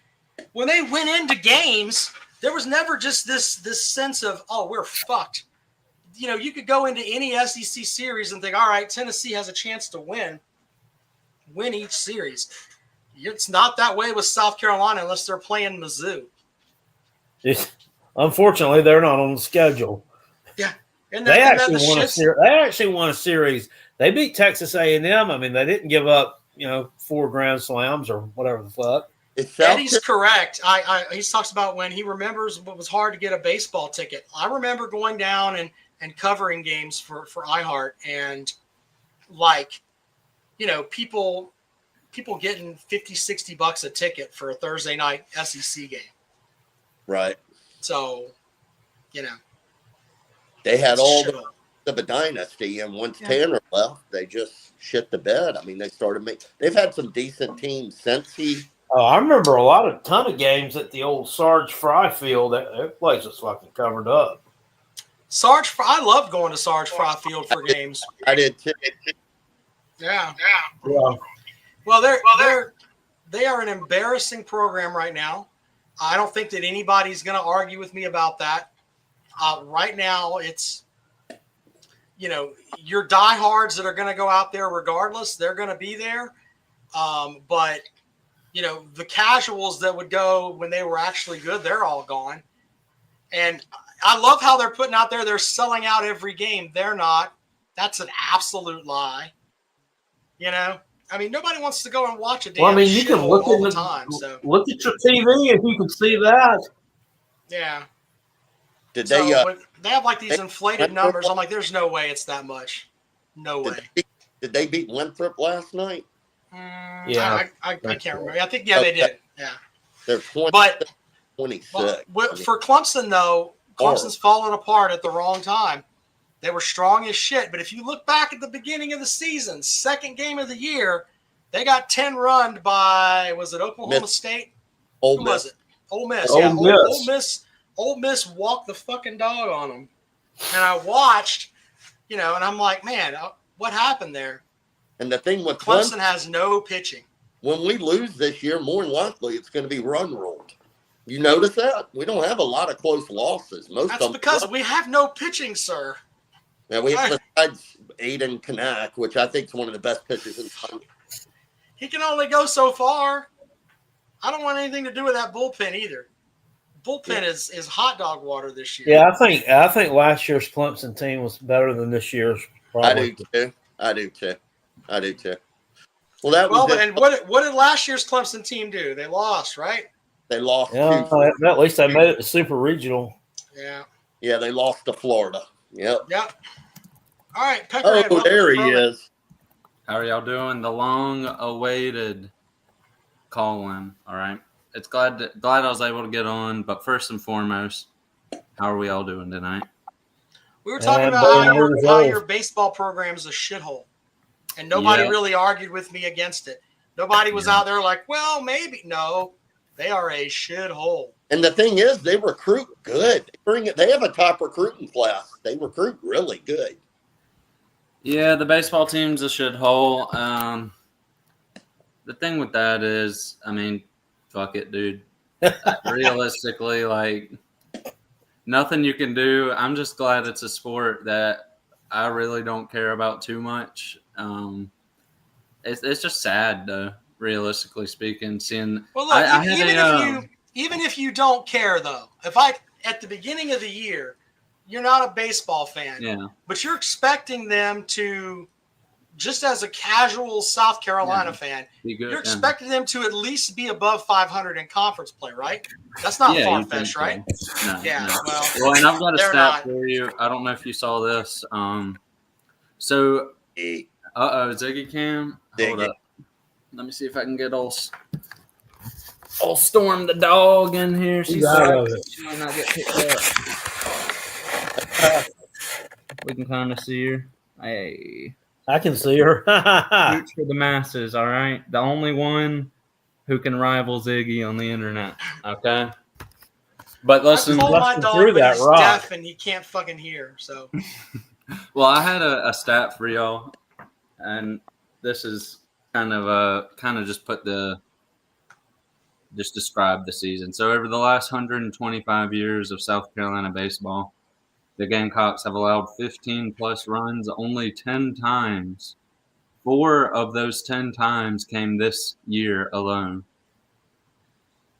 when they went into games, there was never just this sense of, oh, we're fucked. You know, you could go into any SEC series and think, all right, Tennessee has a chance to win each series. It's not that way with South Carolina unless they're playing Mizzou. Unfortunately, they're not on the schedule. Yeah, and They that actually the won a shits- series. They actually won a series. They beat Texas A&M. I mean, they didn't give up, 4 Grand Slams or whatever the fuck. Is South Eddie's correct. He talks about when he remembers what was hard to get a baseball ticket. I remember going down and covering games for iHeart and people getting $50-$60 a ticket for a Thursday night SEC game. Right. So, They had all shit. of a dynasty, and once Yeah. Tanner left, they just shit the bed. I mean, they've had some decent teams since he. Oh, I remember a ton of games at the old Sarge Fry Field. That place was fucking covered up. I loved going to Sarge Fry Field for games. I did too. Yeah. Yeah. Well, they are an embarrassing program right now. I don't think that anybody's going to argue with me about that. Right now, it's your diehards that are going to go out there regardless. They're going to be there, but the casuals that would go when they were actually good, they're all gone. And I love how they're putting out there. They're selling out every game. They're not. That's an absolute lie. I mean, nobody wants to go and watch a damn Well, I mean, you can shithole look all in the time. So look at your TV if you can see that. yeah. Did So, they? but they have like these they- inflated numbers. I'm like, there's no way it's that much. No way. Did they beat Winthrop last night? Yeah. I can't remember. I think they did. Yeah. They're 20, But 26. for Clemson though, Clemson's fallen apart at the wrong time. They were strong as shit, but if you look back at the beginning of the season, second game of the year, they got 10 run by was it Oklahoma State? Ole Who Miss. was it? Ole Miss. Ole Yeah, Miss. Ole Miss walked the fucking dog on them. And I watched, and I'm like, man, what happened there? And the thing with Clemson has no pitching. when we lose this year, more than likely it's going to be run ruled. You notice that? We don't have a lot of close losses. Most That's of them. because we have no pitching, sir. Now we have besides Aiden Kanak, which I think is one of the best pitchers in the country. He can only go so far. I don't want anything to do with that bullpen either. Bullpen is hot dog water this year. Yeah, I think last year's Clemson team was better than this year's. Probably. I do too. Well, that was Well, it. and what did last year's Clemson team do? They lost, right? They lost. Yeah, at least they made it to Super Regional. Yeah. Yeah, they lost to Florida. Yep. Yep. All right, Peckerhead. Oh, there he is. How are y'all doing? The long-awaited call-in. All right. It's glad I was able to get on. But first and foremost, how are we all doing tonight? We were talking And about how Bowen your baseball program is a shithole, and nobody Yeah. really argued with me against it. Nobody was out there like, well, maybe. No, they are a shithole. And the thing is, they recruit good. They have a top recruiting class. They recruit really good. Yeah, the baseball team's a shithole. The thing with that is, I mean, fuck it, dude. Realistically, like, nothing you can do. I'm just glad it's a sport that I really don't care about too much. It's just sad, though, realistically speaking. Seeing, Well, look, even if you don't care, though, at the beginning of the year, you're not a baseball fan, yeah, but you're expecting them to, just as a casual South Carolina fan, be good. you're expecting them to at least be above 500 in conference play, right? That's not you far-fetched, think right? so. No, Yeah, no. well, And I've got a they're stat not. for you. I don't know if you saw this. So, Hey, Ziggy Cam, hold Ziggy. up. Let me see if I can get old Storm the dog in here. She's out of it. She might not get picked up. We can kind of see her. Hey, I can see her. Hooch for the masses. All right, the only one who can rival Ziggy on the internet. Okay, but listen. I told my busting dog, through but that he's rock. deaf and he can't fucking hear. So Well, I had a stat for y'all, and this is kind of just describe the season. So over the last 125 years of South Carolina baseball, the Gamecocks have allowed 15 plus runs only 10 times. 4 of those 10 times came this year alone.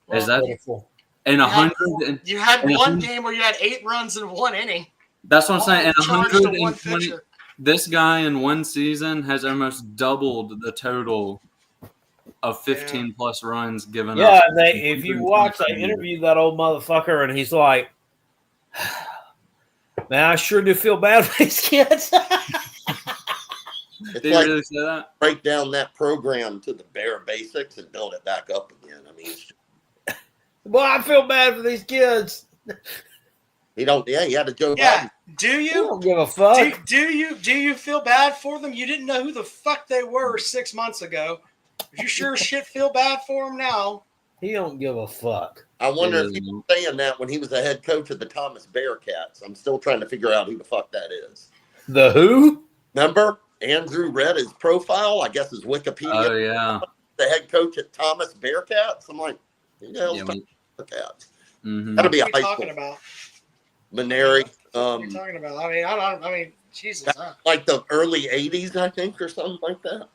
well, Is that Beautiful. in you had- 100? you had and one game where you had 8 runs in 1 inning. That's what I'm saying. In Charged to one 120, pitcher. this guy in one season has almost doubled the total of 15 plus runs given Yeah, up. if you watch, they interviewed that old motherfucker, and he's like, "Man, I sure do feel bad for these kids." it's Did you like really say that? break down that program to the bare basics and build it back up again. I mean, Boy, I feel bad for these kids. he had a Joe Yeah. Biden. Do You you? don't give a fuck. Do you feel bad for them? You didn't know who the fuck they were 6 months ago. You sure as shit feel bad for them now. He don't give a fuck. I wonder if It he is. was saying that when he was the head coach of the Thomas Bearcats. I'm still trying to figure out who the fuck that is. The who? Remember, Andrew read his profile, I guess his Wikipedia, Oh yeah. the head coach at Thomas Bearcats. I'm like, who the hell's Yeah, Thomas Bearcats? Mhm. That'll be a What are you high talking school. about? Maneri. What are you talking about? I mean, Jesus. Huh? Like the early 80s, I think, or something like that.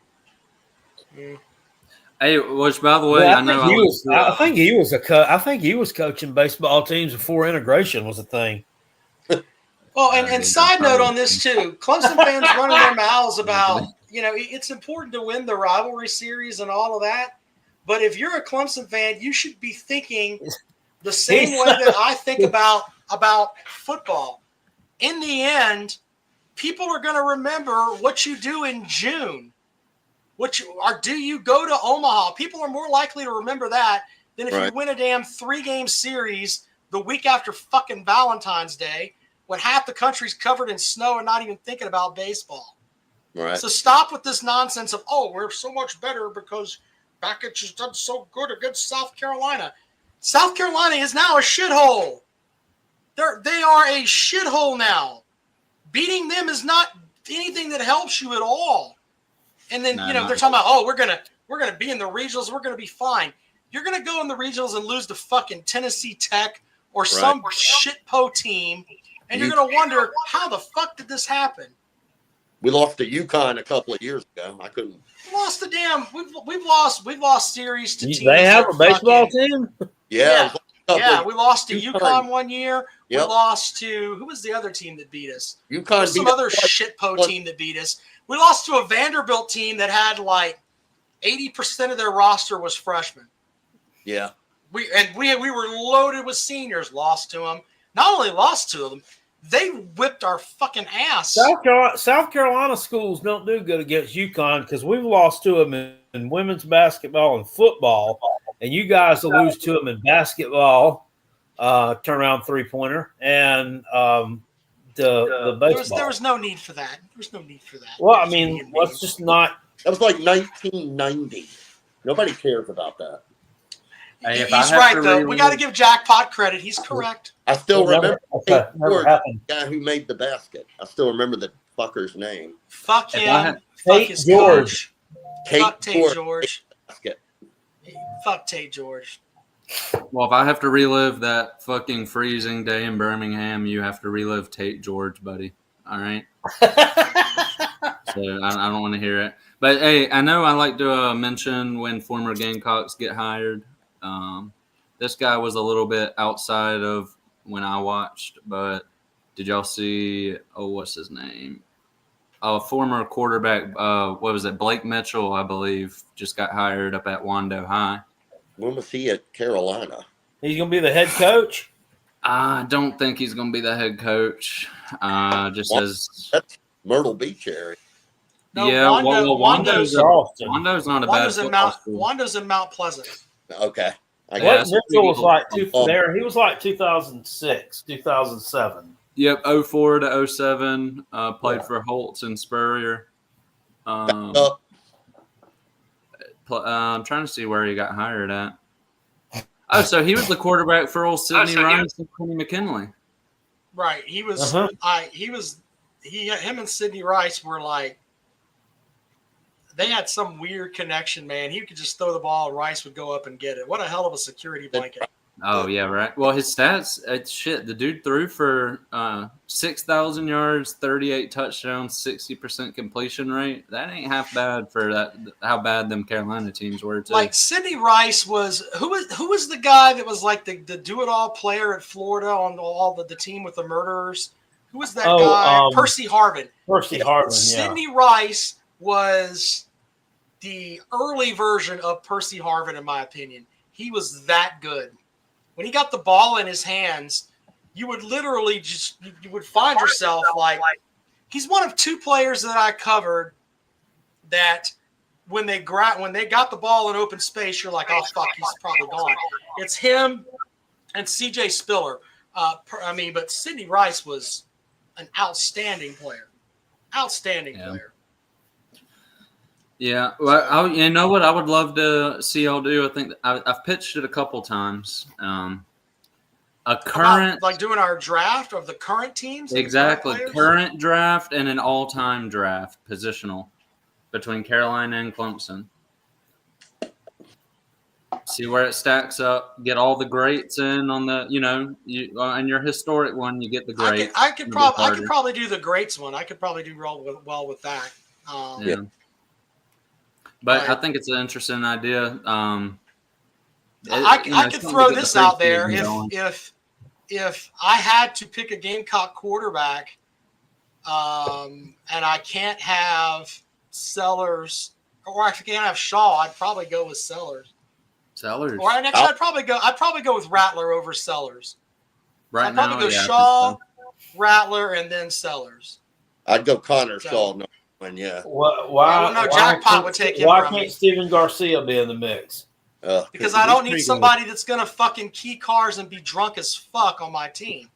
Hey, which by the way, Yeah, I know I think he was I think he was coaching baseball teams before integration was a thing. Well, Yeah, and side note probably. on this too, Clemson fans running their mouths about, it's important to win the rivalry series and all of that. But if you're a Clemson fan, you should be thinking the same way that I think about football. In the end, people are going to remember what you do in June. Do you go to Omaha? People are more likely to remember that than if you Right. win a damn 3-game series the week after fucking Valentine's Day when half the country's covered in snow and not even thinking about baseball. Right. So stop with this nonsense of, we're so much better because Bakich has done so good against South Carolina. South Carolina is now a shithole. They are a shithole now. Beating them is not anything that helps you at all. And then, No, they're not talking about, we're gonna be in the regionals, we're gonna be fine. You're gonna go in the regionals and lose to fucking Tennessee Tech or some shitpo team, and you're gonna wonder how the fuck did this happen? We lost to UConn a couple of years ago. I couldn't lost the damn. We've lost series to teams. They have that a baseball fucking- team. Yeah. it was a Yeah, couple- we lost to UConn. UConn one year. We Yep. lost to who was the other team that beat us? UConn Some beat other us. shitpo team that beat us. We lost to a Vanderbilt team that had like 80% of their roster was freshmen. Yeah. We were loaded with seniors. Lost to them. Not only lost to them, they whipped our fucking ass. South Carolina schools don't do good against UConn because we've lost to them in women's basketball and football, and you guys will lose to them in basketball, turnaround 3-pointer, and the baseball. There was no need for that. There was no need for that. Well, I mean, let's just not. That was like 1990. Nobody cares about that. Hey, if I He's have right to though. We relive- got to give Jackpot credit. He's correct. I still remember Okay, never George, happened. the guy who made the basket. I still remember the fucker's name. Fuck If him. I had- Fuck Tate his George. coach. Fuck Tate George. George. Basket. Fuck Tate George. Well, if I have to relive that fucking freezing day in Birmingham, you have to relive Tate George, buddy. All right. So I don't want to hear it. But hey, I know I like to mention when former Gamecocks get hired. This guy was a little bit outside of when I watched, but did y'all see? Oh, what's his name? A former quarterback. What was it? Blake Mitchell, I believe, just got hired up at Wando High. When was he at Carolina? He's gonna be the head coach. I don't think he's going to be the head coach. Just What? as That's Myrtle Beach area. No, yeah, Wando's Wando's not a bad Wando's in football Mount school. Wando's in Mount Pleasant. Okay. I Yeah, Blake guess. so Mitchell was people- like Oh. there. He was like 2006, 2007. Yep, 04 to 07. Played Yeah. for Holtz and Spurrier. I'm trying to see where he got hired at. Oh, so he was the quarterback for old Sidney Rice and Kenny McKinley. Right. He was. Him and Sidney Rice were like. They had some weird connection, man. He could just throw the ball, and Rice would go up and get it. What a hell of a security blanket! Oh yeah, right. Well, his stats, shit. The dude threw for 6,000 yards, 38 touchdowns, 60% completion rate. That ain't half bad for that. How bad them Carolina teams were too. Like Sidney Rice was who was the guy that was like the do-it-all player at Florida on all the team with the murderers? Who was that guy? Percy Harvin. Percy Harvin, yeah. Sidney Rice was the early version of Percy Harvin, in my opinion. He was that good. When he got the ball in his hands, you would literally just you would find yourself like he's one of two players that I covered that when they got the ball in open space, you're like, oh fuck, he's probably gone. It's him and CJ Spiller. But Sidney Rice was an outstanding player. Outstanding player. Yeah, well, you know what I would love to see y'all do? I think I've pitched it a couple times. A current, like doing our draft of the current teams. exactly, Current players? current draft and an all-time draft positional between Carolina and Clemson. See where it stacks up. Get all the greats in on the, and your historic one. You get the greats. I could probably do the greats one. I could probably do well with that. Yeah. But I think it's an interesting idea. I could throw this out there. If I had to pick a Gamecock quarterback, and I can't have Sellers, or if I can't have Shaw, I'd probably go with Sellers. Or I'd probably go with Rattler over Sellers. Right I'd probably now, go Shaw, Rattler, and then Sellers. I'd go Connor Shaw. No one, yeah. Jackpot would take him. Why can't Steven Garcia be in the mix? Because I don't need somebody that's gonna fucking key cars and be drunk as fuck on my team.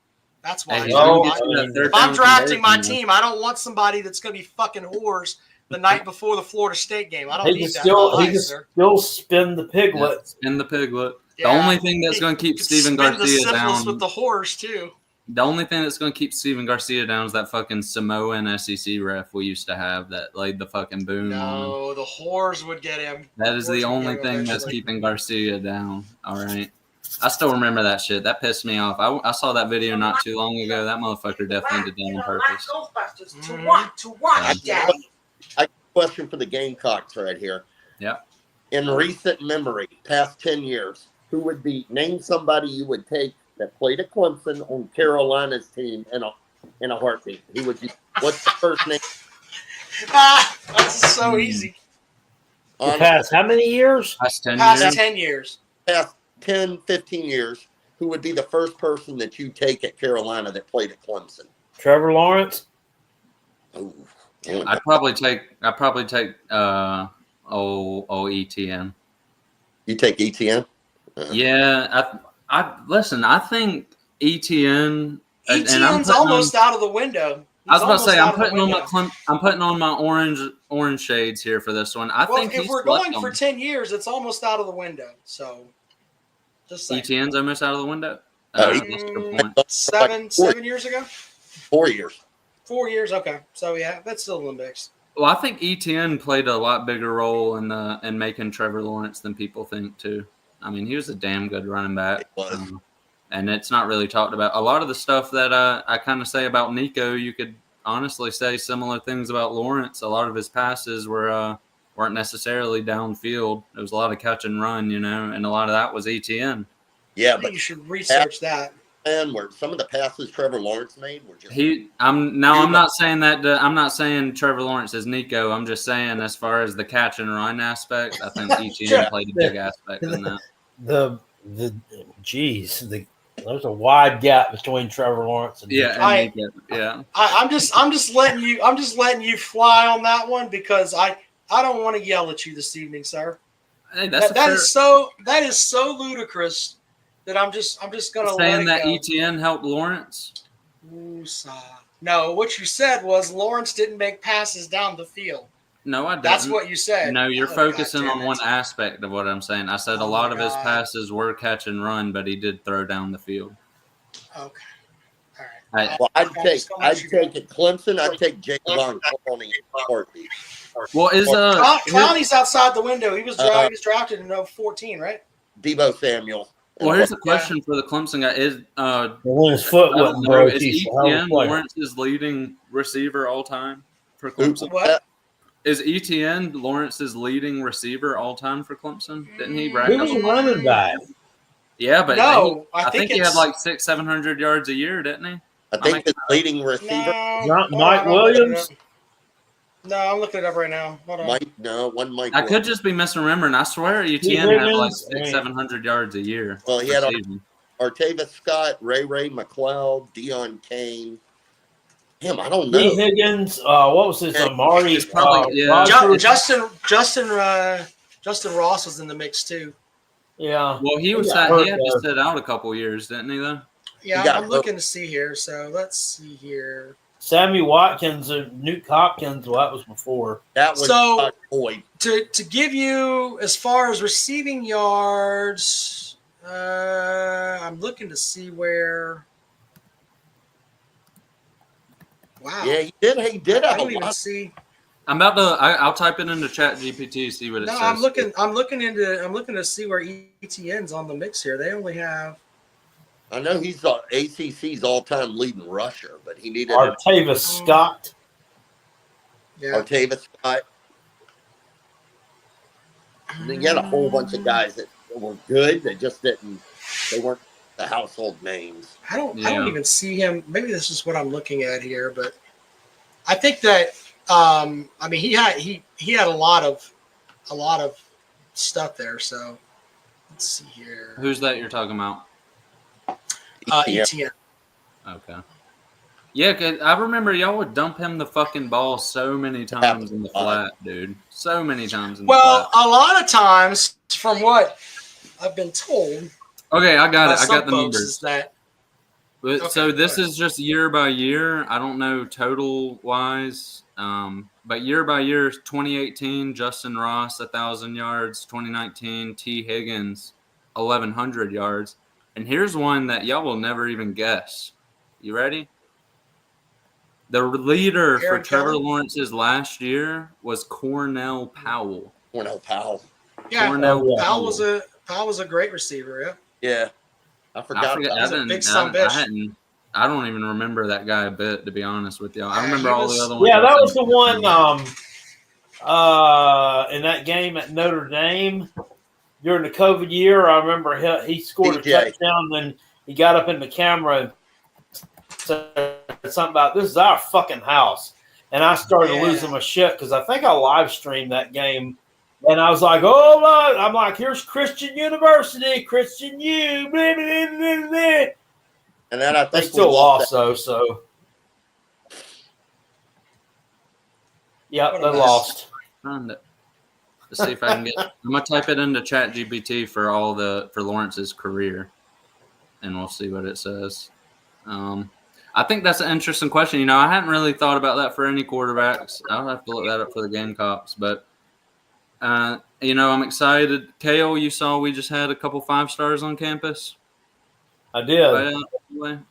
That's why. If I'm drafting my team, I don't want somebody that's gonna be fucking whores the night before the Florida State game. I don't need that. He can still spin the piglet. Yeah, spin the piglet. The only thing that's going to keep Steven Garcia down with the whores too. The only thing that's going to keep Steven Garcia down is that fucking Samoan SEC ref we used to have that laid the fucking boom on. No, the whores would get him. That is the only thing that's keeping Garcia down. All right. I still remember that shit. That pissed me off. I saw that video not too long ago. That motherfucker definitely did that on purpose. To what, Daddy? question for the Gamecocks right here. Yeah. In recent memory, past 10 years, who would be name somebody you would take that played at Clemson on Carolina's team in a heartbeat? Who would you? What's the first name? That's so easy. The past how many years? Past 10 Past years. 10 years. Past 10, 15 years, who would be the first person that you take at Carolina that played at Clemson? Trevor Lawrence. Oh, I'd probably take ETN. you take ETN? Yeah, I listen. I think ETN. ETN's almost out of the window. I was about to say I'm putting putting on my orange shades here for this one. I think if he's we're slept going on. for 10 years, it's almost out of the window. So, just saying. ETN's almost out of the window. Oh, That's a good point. 7 years ago, 4 years. 4 years. Okay, so yeah, that's still in the mix. Well, I think ETN played a lot bigger role in making Trevor Lawrence than people think too. I mean, he was a damn good running back. It was. And it's not really talked about. A lot of the stuff that I kind of say about Nico, you could honestly say similar things about Lawrence. A lot of his passes weren't necessarily downfield. There was a lot of catch and run, and a lot of that was ETN. Yeah, I think but you should research that. and where some of the passes Trevor Lawrence made were just I'm not saying that. I'm not saying Trevor Lawrence is Nico. I'm just saying as far as the catch and run aspect, I think ETN played a big aspect in that. There's a wide gap between Trevor Lawrence and Nico. I'm just letting you fly on that one because I don't want to yell at you this evening, sir. Hey, That is so ludicrous that I'm just gonna saying let that it go. ETN helped Lawrence. No, what you said was Lawrence didn't make passes down the field. No, I didn't. That's what you said. No, you're Oh, focusing God damn on it. one aspect of what I'm saying. I said a Oh, lot my of his God. passes were catch and run, but he did throw down the field. Okay. All right. well, I'd I'm take just gonna let you go. at Clemson, I'd take Jake Long Clowney. Well, is Clowney's outside the window. He was drafted in 14, right? Debo Samuel. well, here's a question for the Clemson guy: Is when his foot I don't wasn't know, broke, is he's a hell of a ETN player. Lawrence's leading receiver all time for Clemson? What? Is ETN Lawrence's leading receiver all time for Clemson? Didn't he rack He up? was a running back. Yeah, but No, I think he had it's like 600-700 yards a year, didn't he? I think the leading receiver. Not Hold Mike on, I'm looking it Williams? up. No, I'm looking it up right now. Hold on. One Mike. I could just be misremembering. I swear ETN had like 600-700 yards a year. Well, he per had season. Artavis Scott, Ray McLeod, Deion Kane. Damn, I don't Lee know. Higgins. What was his Amari? It's probably- yeah. Justin Ross was in the mix too. Yeah. Well, he He was got he hurt, had though. to sit out a couple years, didn't he? Though. Yeah, got I'm hurt. looking to see here. So let's see here. Sammy Watkins and Nuke Hopkins. Well, that was before. That was So- Boyd. To give you as far as receiving yards, I'm looking to see where. Wow. Yeah, he did. He did I have a don't even lot. see. I'm about to. I'll type it into Chat GPT, see what it No, says. I'm looking to see where ETN's on the mix here. They only have. I know he's ACC's all-time leading rusher, but he needed Artavis Scott. Yeah. Artavis Scott. And then you had a whole bunch of guys that were good. They just didn't. They weren't the household names. I don't Yeah. even see him. Maybe this is what I'm looking at here, but I think that I mean he had a lot of stuff there. So let's see here. Who's that you're talking about? ETN. Okay. Yeah, 'cause I remember y'all would dump him the fucking ball so many times in the flat, dude. So many times in the Well, flat. a lot of times, from what I've been told, Okay, I got by it. I some got the folks, numbers. is that So Okay, this go ahead. is just year by year. I don't know total wise, but year by year, 2018, Justin Ross, 1,000 yards. 2019, T. Higgins, 1,100 yards. And here's one that y'all will never even guess. You ready? The leader for Aaron Trevor Kelly? Lawrence's last year was Cornell Powell. Cornell Powell. yeah, Cornell Powell was a great receiver. Yeah. Yeah, I forgot. forget. about He's a that. big son of a bitch. I don't even remember that guy a bit, to be honest with y'all. I Yeah, remember he all was- the other ones. Yeah, y'all that said. was the one. in that game at Notre Dame during the COVID year. I remember he scored DJ. a touchdown, then he got up in the camera and said something about, "This is our fucking house." And I started losing my shit because I think I live streamed that game. And I was like, "Oh, Lord." I'm like, "Here's Christian University, Christian U." Blah, blah, blah, blah. And then I They think still we lost, that. though. So, yeah, What a they mess. lost. Find it. Let's see if I can get. I'm gonna type it into ChatGPT for Lawrence's career, and we'll see what it says. I think that's an interesting question. You know, I hadn't really thought about that for any quarterbacks. I'll have to look that up for the Gamecocks, but you know, I'm excited. Kale, you saw we just had a couple 5-stars on campus. I did.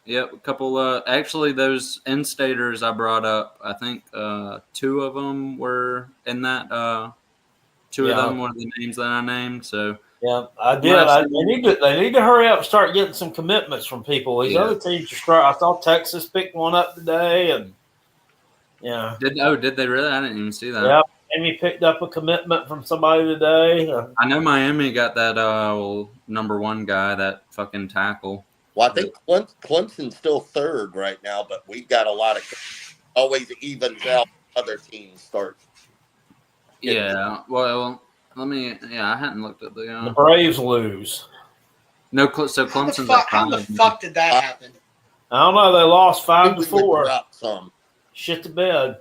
Yep, a couple. Actually, those in-staters I brought up, I think 2 of them were in that. 2 of them were the names that I named. So yeah, I did. They need to hurry up and start getting some commitments from people. These other teams are starting. I saw Texas picked one up today, and did they really? I didn't even see that. Yeah, Miami picked up a commitment from somebody today. I know Miami got that number 1 guy, that fucking tackle. Well, I think Clemson's still 3rd right now, but we've got a lot of always evens out. Other teams start. Yeah. Well, let me. Yeah, I hadn't looked at The Braves lose. No, so Clemson's at 5. How the fuck did that happen? I don't know. They lost I 5 think to we would 4. drop some. Shit to bed.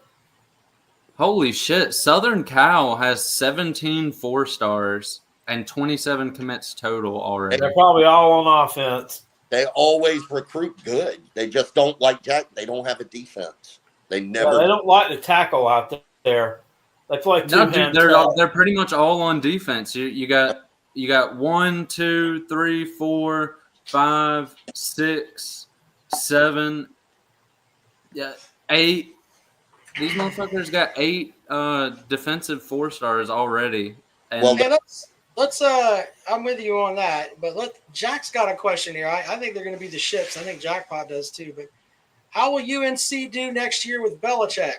Holy shit! Southern Cal has 17 4-stars and 27 commits total already. They're probably all on offense. They always recruit good. They just don't like Jack. They don't have a defense. They never. Yeah, they don't like to tackle out there. They play No, two-hand. dude, they're pretty much all on defense. You got 1, 2, 3, 4, 5, 6, 7, 8. These motherfuckers got 8 defensive 4-stars already. And Well, Man, let's I'm with you on that, but Jack's got a question here. I think they're going to be the ships. I think Jackpot does too. But how will UNC do next year with Belichick?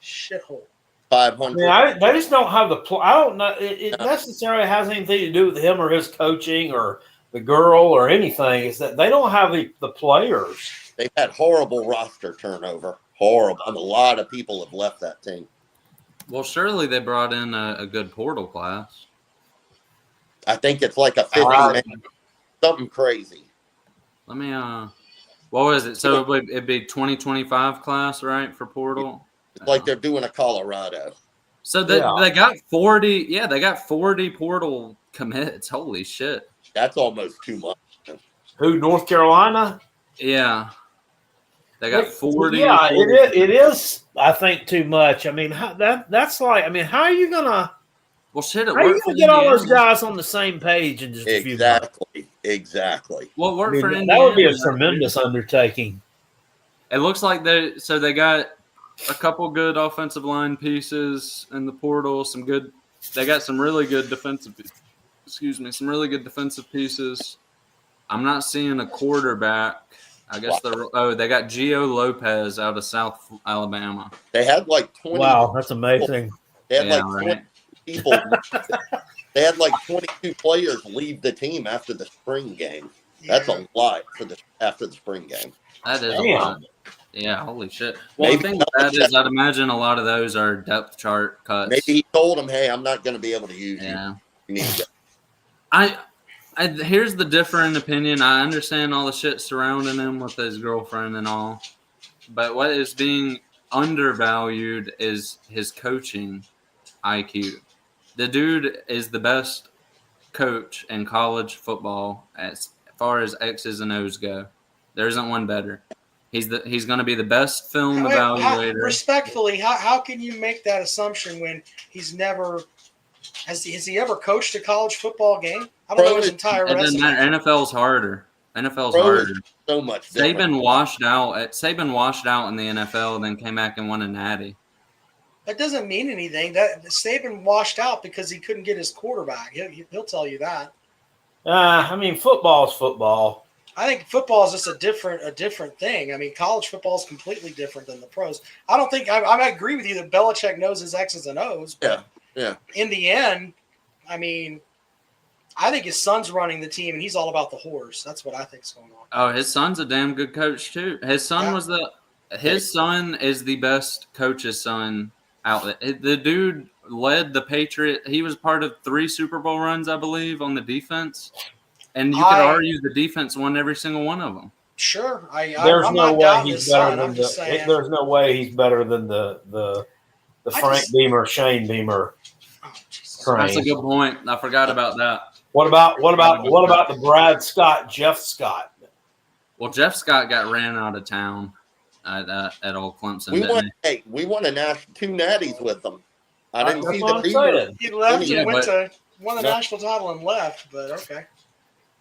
Shithole. 500. I mean, they just don't have the. I don't know. It necessarily has anything to do with him or his coaching or the girl or anything. Is that they don't have the players. They've had horrible roster turnover. Horrible. And a lot of people have left that team. well, surely they brought in a good portal class. I think it's like a 50 man, something crazy. Let me what was it? So it'd be 2025 class, right, for portal? It's like they're doing a Colorado. So they got 40. Yeah, they got 40 portal commits. Holy shit! That's almost too much. Who? North Carolina? Yeah, they got 40. Yeah, it is. I think too much. I mean, that's like. I mean, how are you gonna? Well, shit, it How are you worked for gonna get all those Indiana. guys on the same page in just a few months? Exactly. Well, it I worked mean, for that Indiana. would be a tremendous undertaking. It looks like they got a couple good offensive line pieces in the portal. They got some really good defensive. Some really good defensive pieces. I'm not seeing a quarterback. I guess they got Gio Lopez out of South Alabama. They had like 20. Wow, that's amazing. They had Yeah, like 20 right. people. They had like 22 players leave the team after the spring game. That's a lot after the spring game. That is Damn. a lot. Yeah, holy shit. Well, the Maybe thing with that is, I'd imagine a lot of those are depth chart cuts. Maybe he told them, "Hey, I'm not going to be able to use Yeah. you. You need to go." Here's the different opinion. I understand all the shit surrounding him with his girlfriend and all, but what is being undervalued is his coaching IQ. The dude is the best coach in college football as far as X's and O's go. There isn't one better. He's going to be the best film evaluator. Respectfully, how can you make that assumption when he's never has he ever coached a college football game? I don't know his entire It doesn't resume. matter. NFL's harder. NFL's Pro harder. is so much different. Saban washed out in the NFL and then came back and won a natty. That doesn't mean anything. That Saban washed out because he couldn't get his quarterback. He'll tell you that. I mean, football's football. I think football is just a different thing. I mean, college football is completely different than the pros. I don't think I agree with you that Belichick knows his X's and O's. But Yeah. in the end, I mean, I think his son's running the team, and he's all about the horse. That's what I think's going on. Oh, his son's a damn good coach too. His son his son is the best coach's son out there. The dude led the Patriot. He was part of 3 Super Bowl runs, I believe, on the defense. And you could argue the defense won every single one of them. Sure, There's I'm no not way doubting he's his better son. than I'm just saying. there's no way he's better than the Frank Beamer, Shane Beamer Oh, Jesus. train. That's a good point. I forgot about that. What about the Brad Scott, Jeff Scott? Well, Jeff Scott got ran out of town at Old Clemson. didn't he? We won a 2 natties with them. I didn't That's see what the I'm Beamer. saying. He left Yeah, and went but- to won the national title and left. But okay,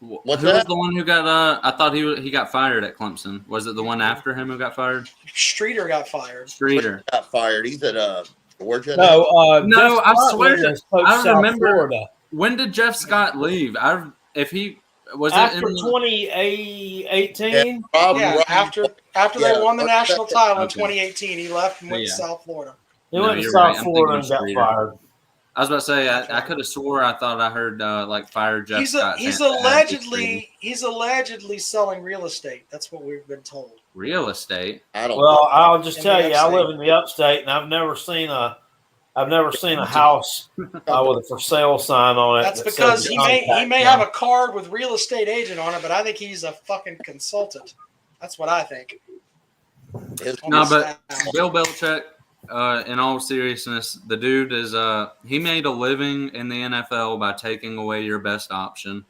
What's Who was that? the one who got? I thought he got fired at Clemson. Was it the one after him who got fired? Streeter got fired. Streeter. Got fired. He's at Georgia. No, No, Jeff I Scott swear went to- as coach I South remember- Florida. When did Jeff Scott leave? If he was After it in the, 2018. Rob Yeah, Ryan- after Yeah, they won the national title in Okay. 2018, he left and went Yeah. to South Florida. He No, went to you're South right. I'm Florida and thinking got Streeter. fired. I was about to say I could have swore I thought I heard fire Jeff Scott. He's saying that he's treated allegedly selling real estate. That's what we've been told. real estate. I don't Well, know. I'll just In tell the you, I upstate. live in the upstate, and I've never seen a house with a for sale sign on it. That's that because says he may contact have him. a card with real estate agent on it, but I think he's a fucking consultant. That's what I think. His- No, On the but staff. Bill Belichick, in all seriousness, the dude is he made a living in the NFL by taking away your best option.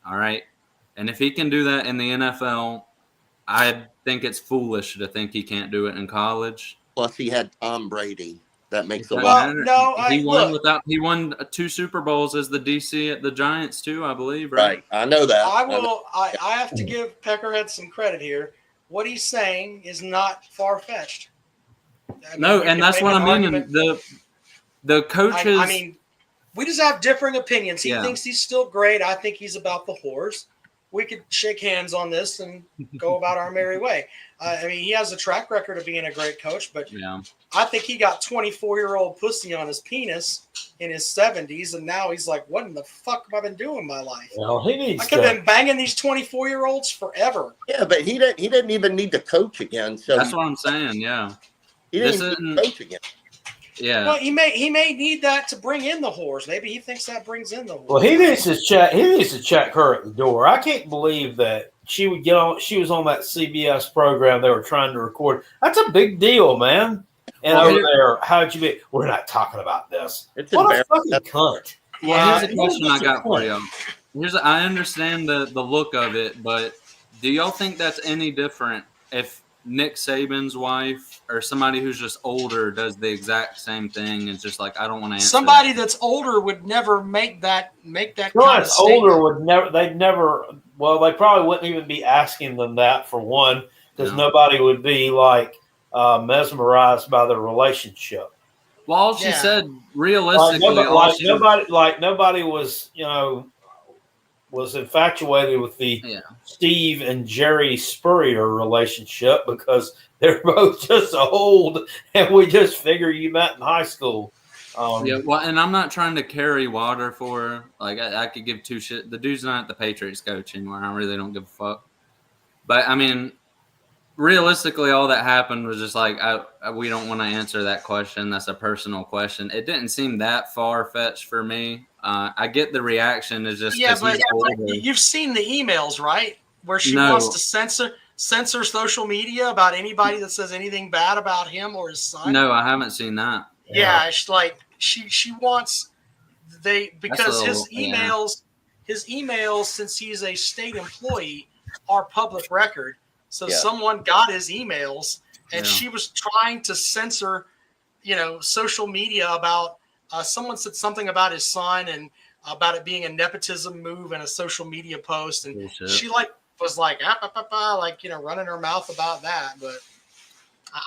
All right. And if he can do that in the NFL, I think it's foolish to think he can't do it in college. Plus, he had Tom Brady. That makes a Well, lot. no, he won 2 Super Bowls as the DC at the Giants too, I believe, right? Right. I know that. I have to give Peckerhead some credit here. What he's saying is not far fetched. No, and that's what I mean. The coaches. I mean, we just have differing opinions. He Yeah. thinks he's still great. I think he's about the horse. We could shake hands on this and go about our merry way. I mean, he has a track record of being a great coach, but yeah. I think he got 24-year-old pussy on his penis in his 70s, and now he's like, what in the fuck have I been doing in my life? Well, he needs I could have to. been banging these 24-year-olds forever. Yeah, but he didn't even need to coach again. So That's what I'm saying. Yeah. he didn't this need isn't- to coach again. Yeah. Well, he may need that to bring in the whores. Maybe he thinks that brings in the whores. Well, he needs to check. He needs to check her at the door. I can't believe that she would get on. She was on that CBS program they were trying to record. That's a big deal, man. And Well, over here- there, how'd you be? We're not talking about this. It's What a embarrassing. fucking cunt. Well, here's a Yeah, question I that's got the for point. y'all. I understand the look of it, but do y'all think that's any different if Nick Saban's wife or somebody who's just older does the exact same thing and just like, I don't want to answer Somebody that. that's older would never make that kind Someone of that's older statement. would never. They'd never. Well, they probably wouldn't even be asking them that for one, because No. nobody would be like mesmerized by the relationship. Well, all she Yeah. said, Like realistically, nobody was, was infatuated with the Yeah. Steve and Jerry Spurrier relationship because they're both just old, and we just figure you met in high school. Yeah, well, and I'm not trying to carry water for her. Like, I could give two shit. The dude's not the Patriots coach anymore. I really don't give a fuck. But, I mean, realistically, all that happened was just like, we don't want to answer that question. That's a personal question. It didn't seem that far-fetched for me. I get the reaction is just Yeah, because but he's older. you've seen the emails, right? Where she No. wants to censor social media about anybody that says anything bad about him or his son. No, I haven't seen that. Yeah, it's like she wants because That's a little- his emails since he's a state employee are public record. So Yeah. someone got his emails and Yeah. she was trying to censor, social media about someone said something about his son and about it being a nepotism move and a social media post, and Bullshit. she was like running her mouth about that. But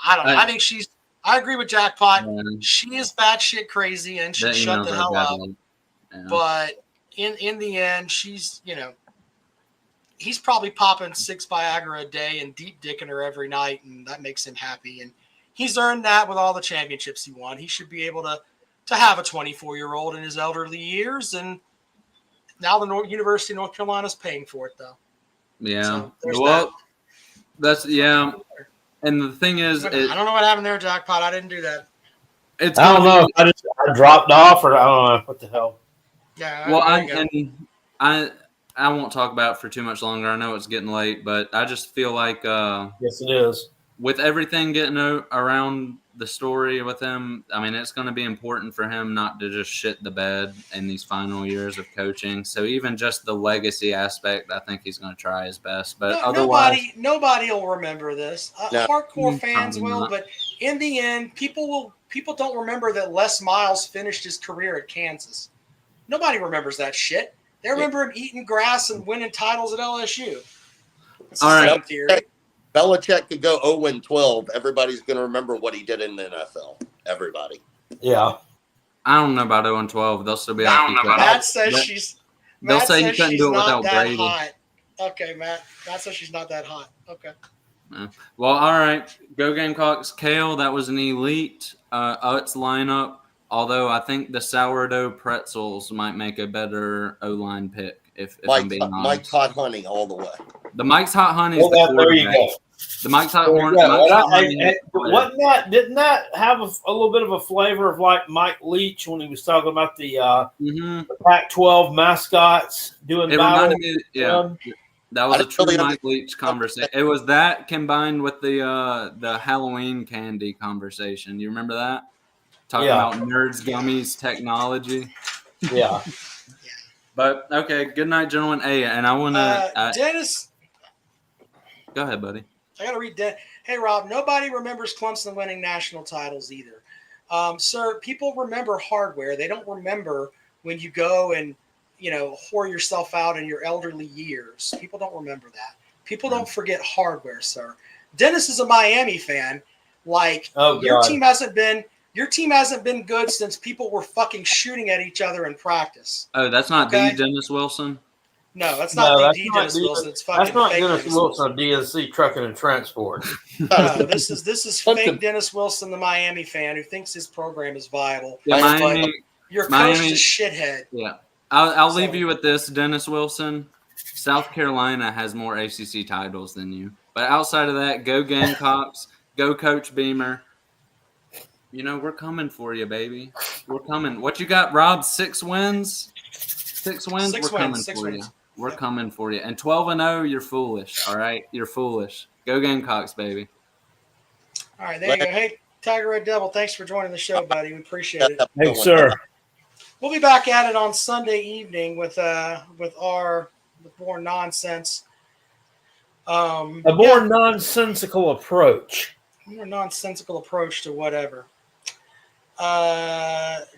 I don't know. I think I agree with Jackpot. And She is batshit crazy and should that shut email's the are hell up. valid. Yeah. But in the end, she's he's probably popping 6 Viagra a day and deep dicking her every night, and that makes him happy. And he's earned that with all the championships he won. He should be able to have a 24-year-old in his elderly years, and now the University of North Carolina is paying for it, though. Yeah. So there's Well, that's yeah. And the thing is, I don't know what happened there, Jackpot. I didn't do that. it's I don't gonna know. be- I dropped off, or I don't know what the hell. Yeah. Well, there you go. I won't talk about it for too much longer. I know it's getting late, but I just feel like Yes, it is. with everything getting around the story with him, I mean, it's going to be important for him not to just shit the bed in these final years of coaching. So even just the legacy aspect, I think he's going to try his best. But otherwise, nobody will remember this. No. Hardcore fans Probably will, not. but in the end, people don't remember that Les Miles finished his career at Kansas. Nobody remembers that shit. They remember him eating grass and winning titles at LSU. It's the All right. same theory. Belichick could go 0-12. Everybody's going to remember what he did in the NFL. Everybody. Yeah. I don't know about 0-12. They'll still be like, Matt says But she's. they'll Matt say you says couldn't she's do it not without that Brady. hot. Okay, Matt. Matt says she's not that hot. Okay. Well, all right. Go Gamecocks. Kale, that was an elite Utz lineup. Although I think the sourdough pretzels might make a better O-line pick, if I'm being honest. Mike's Hot Honey all the way. The Mike's Hot Honey is Well, the there you quarterback. go. The Mike's Hot There you Horn. go. Mike's Hot And Honey is the player. wasn't that? Didn't that have a little bit of a flavor of like Mike Leach when he was talking about the Mhm. Pac-12 mascots doing It battle? reminded me, yeah, that was I a true really Mike Leach conversation. It was that combined with the Halloween candy conversation. You remember that? Talking Yeah. about nerds, gummies, technology. Yeah. But okay, good night, gentlemen. Hey, and I want to Dennis, go ahead, buddy. I got to read that. Hey, Rob, nobody remembers Clemson winning national titles either. Sir, people remember hardware. They don't remember when you go and, wore yourself out in your elderly years. People don't remember that. People don't forget hardware, sir. Dennis is a Miami fan. Like, Oh, your God. team hasn't been good since people were fucking shooting at each other in practice. Oh, that's not Okay. the Dennis Wilson. No, that's No, not that's the not Dennis the- Wilson. It's fucking That's not fake Dennis Wilson of DNC Trucking and Transport. No, this is Clemson. fake Dennis Wilson, the Miami fan who thinks his program is viable. Yeah, But Miami. your coach Miami- is a shithead. Yeah, I'll leave So- you with this, Dennis Wilson. South Carolina has more ACC titles than you, but outside of that, go Gamecocks, go Coach Beamer. We're coming for you, baby. We're coming. What you got, Rob? 6 wins. 6 wins. Six We're wins, coming six for wins. you. We're Yep. coming for you. And 12-0, you're foolish. All right, you're foolish. Go Gamecocks, baby. All right, there you go. Hey, Tiger Red Devil, thanks for joining the show, buddy. We appreciate it. Hey, sir. We'll be back at it on Sunday evening with more nonsense. A more nonsensical approach. More nonsensical approach to whatever.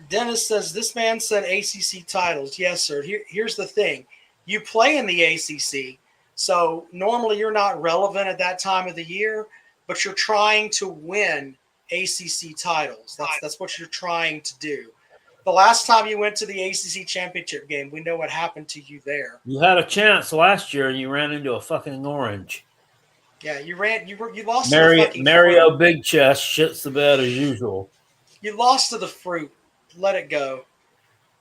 Dennis says, this man said ACC titles. Yes, sir. Here's the thing. You play in the ACC, so normally you're not relevant at that time of the year, but you're trying to win ACC titles. That's what you're trying to do. The last time you went to the ACC championship game, we know what happened to you there. You had a chance last year and you ran into a fucking orange. Yeah, you lost to the fucking Mario fruit. Big Chest shits the bed as usual. You lost to the fruit. Let it go.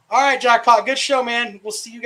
All right, Jackpot. Good show, man. We'll see you guys.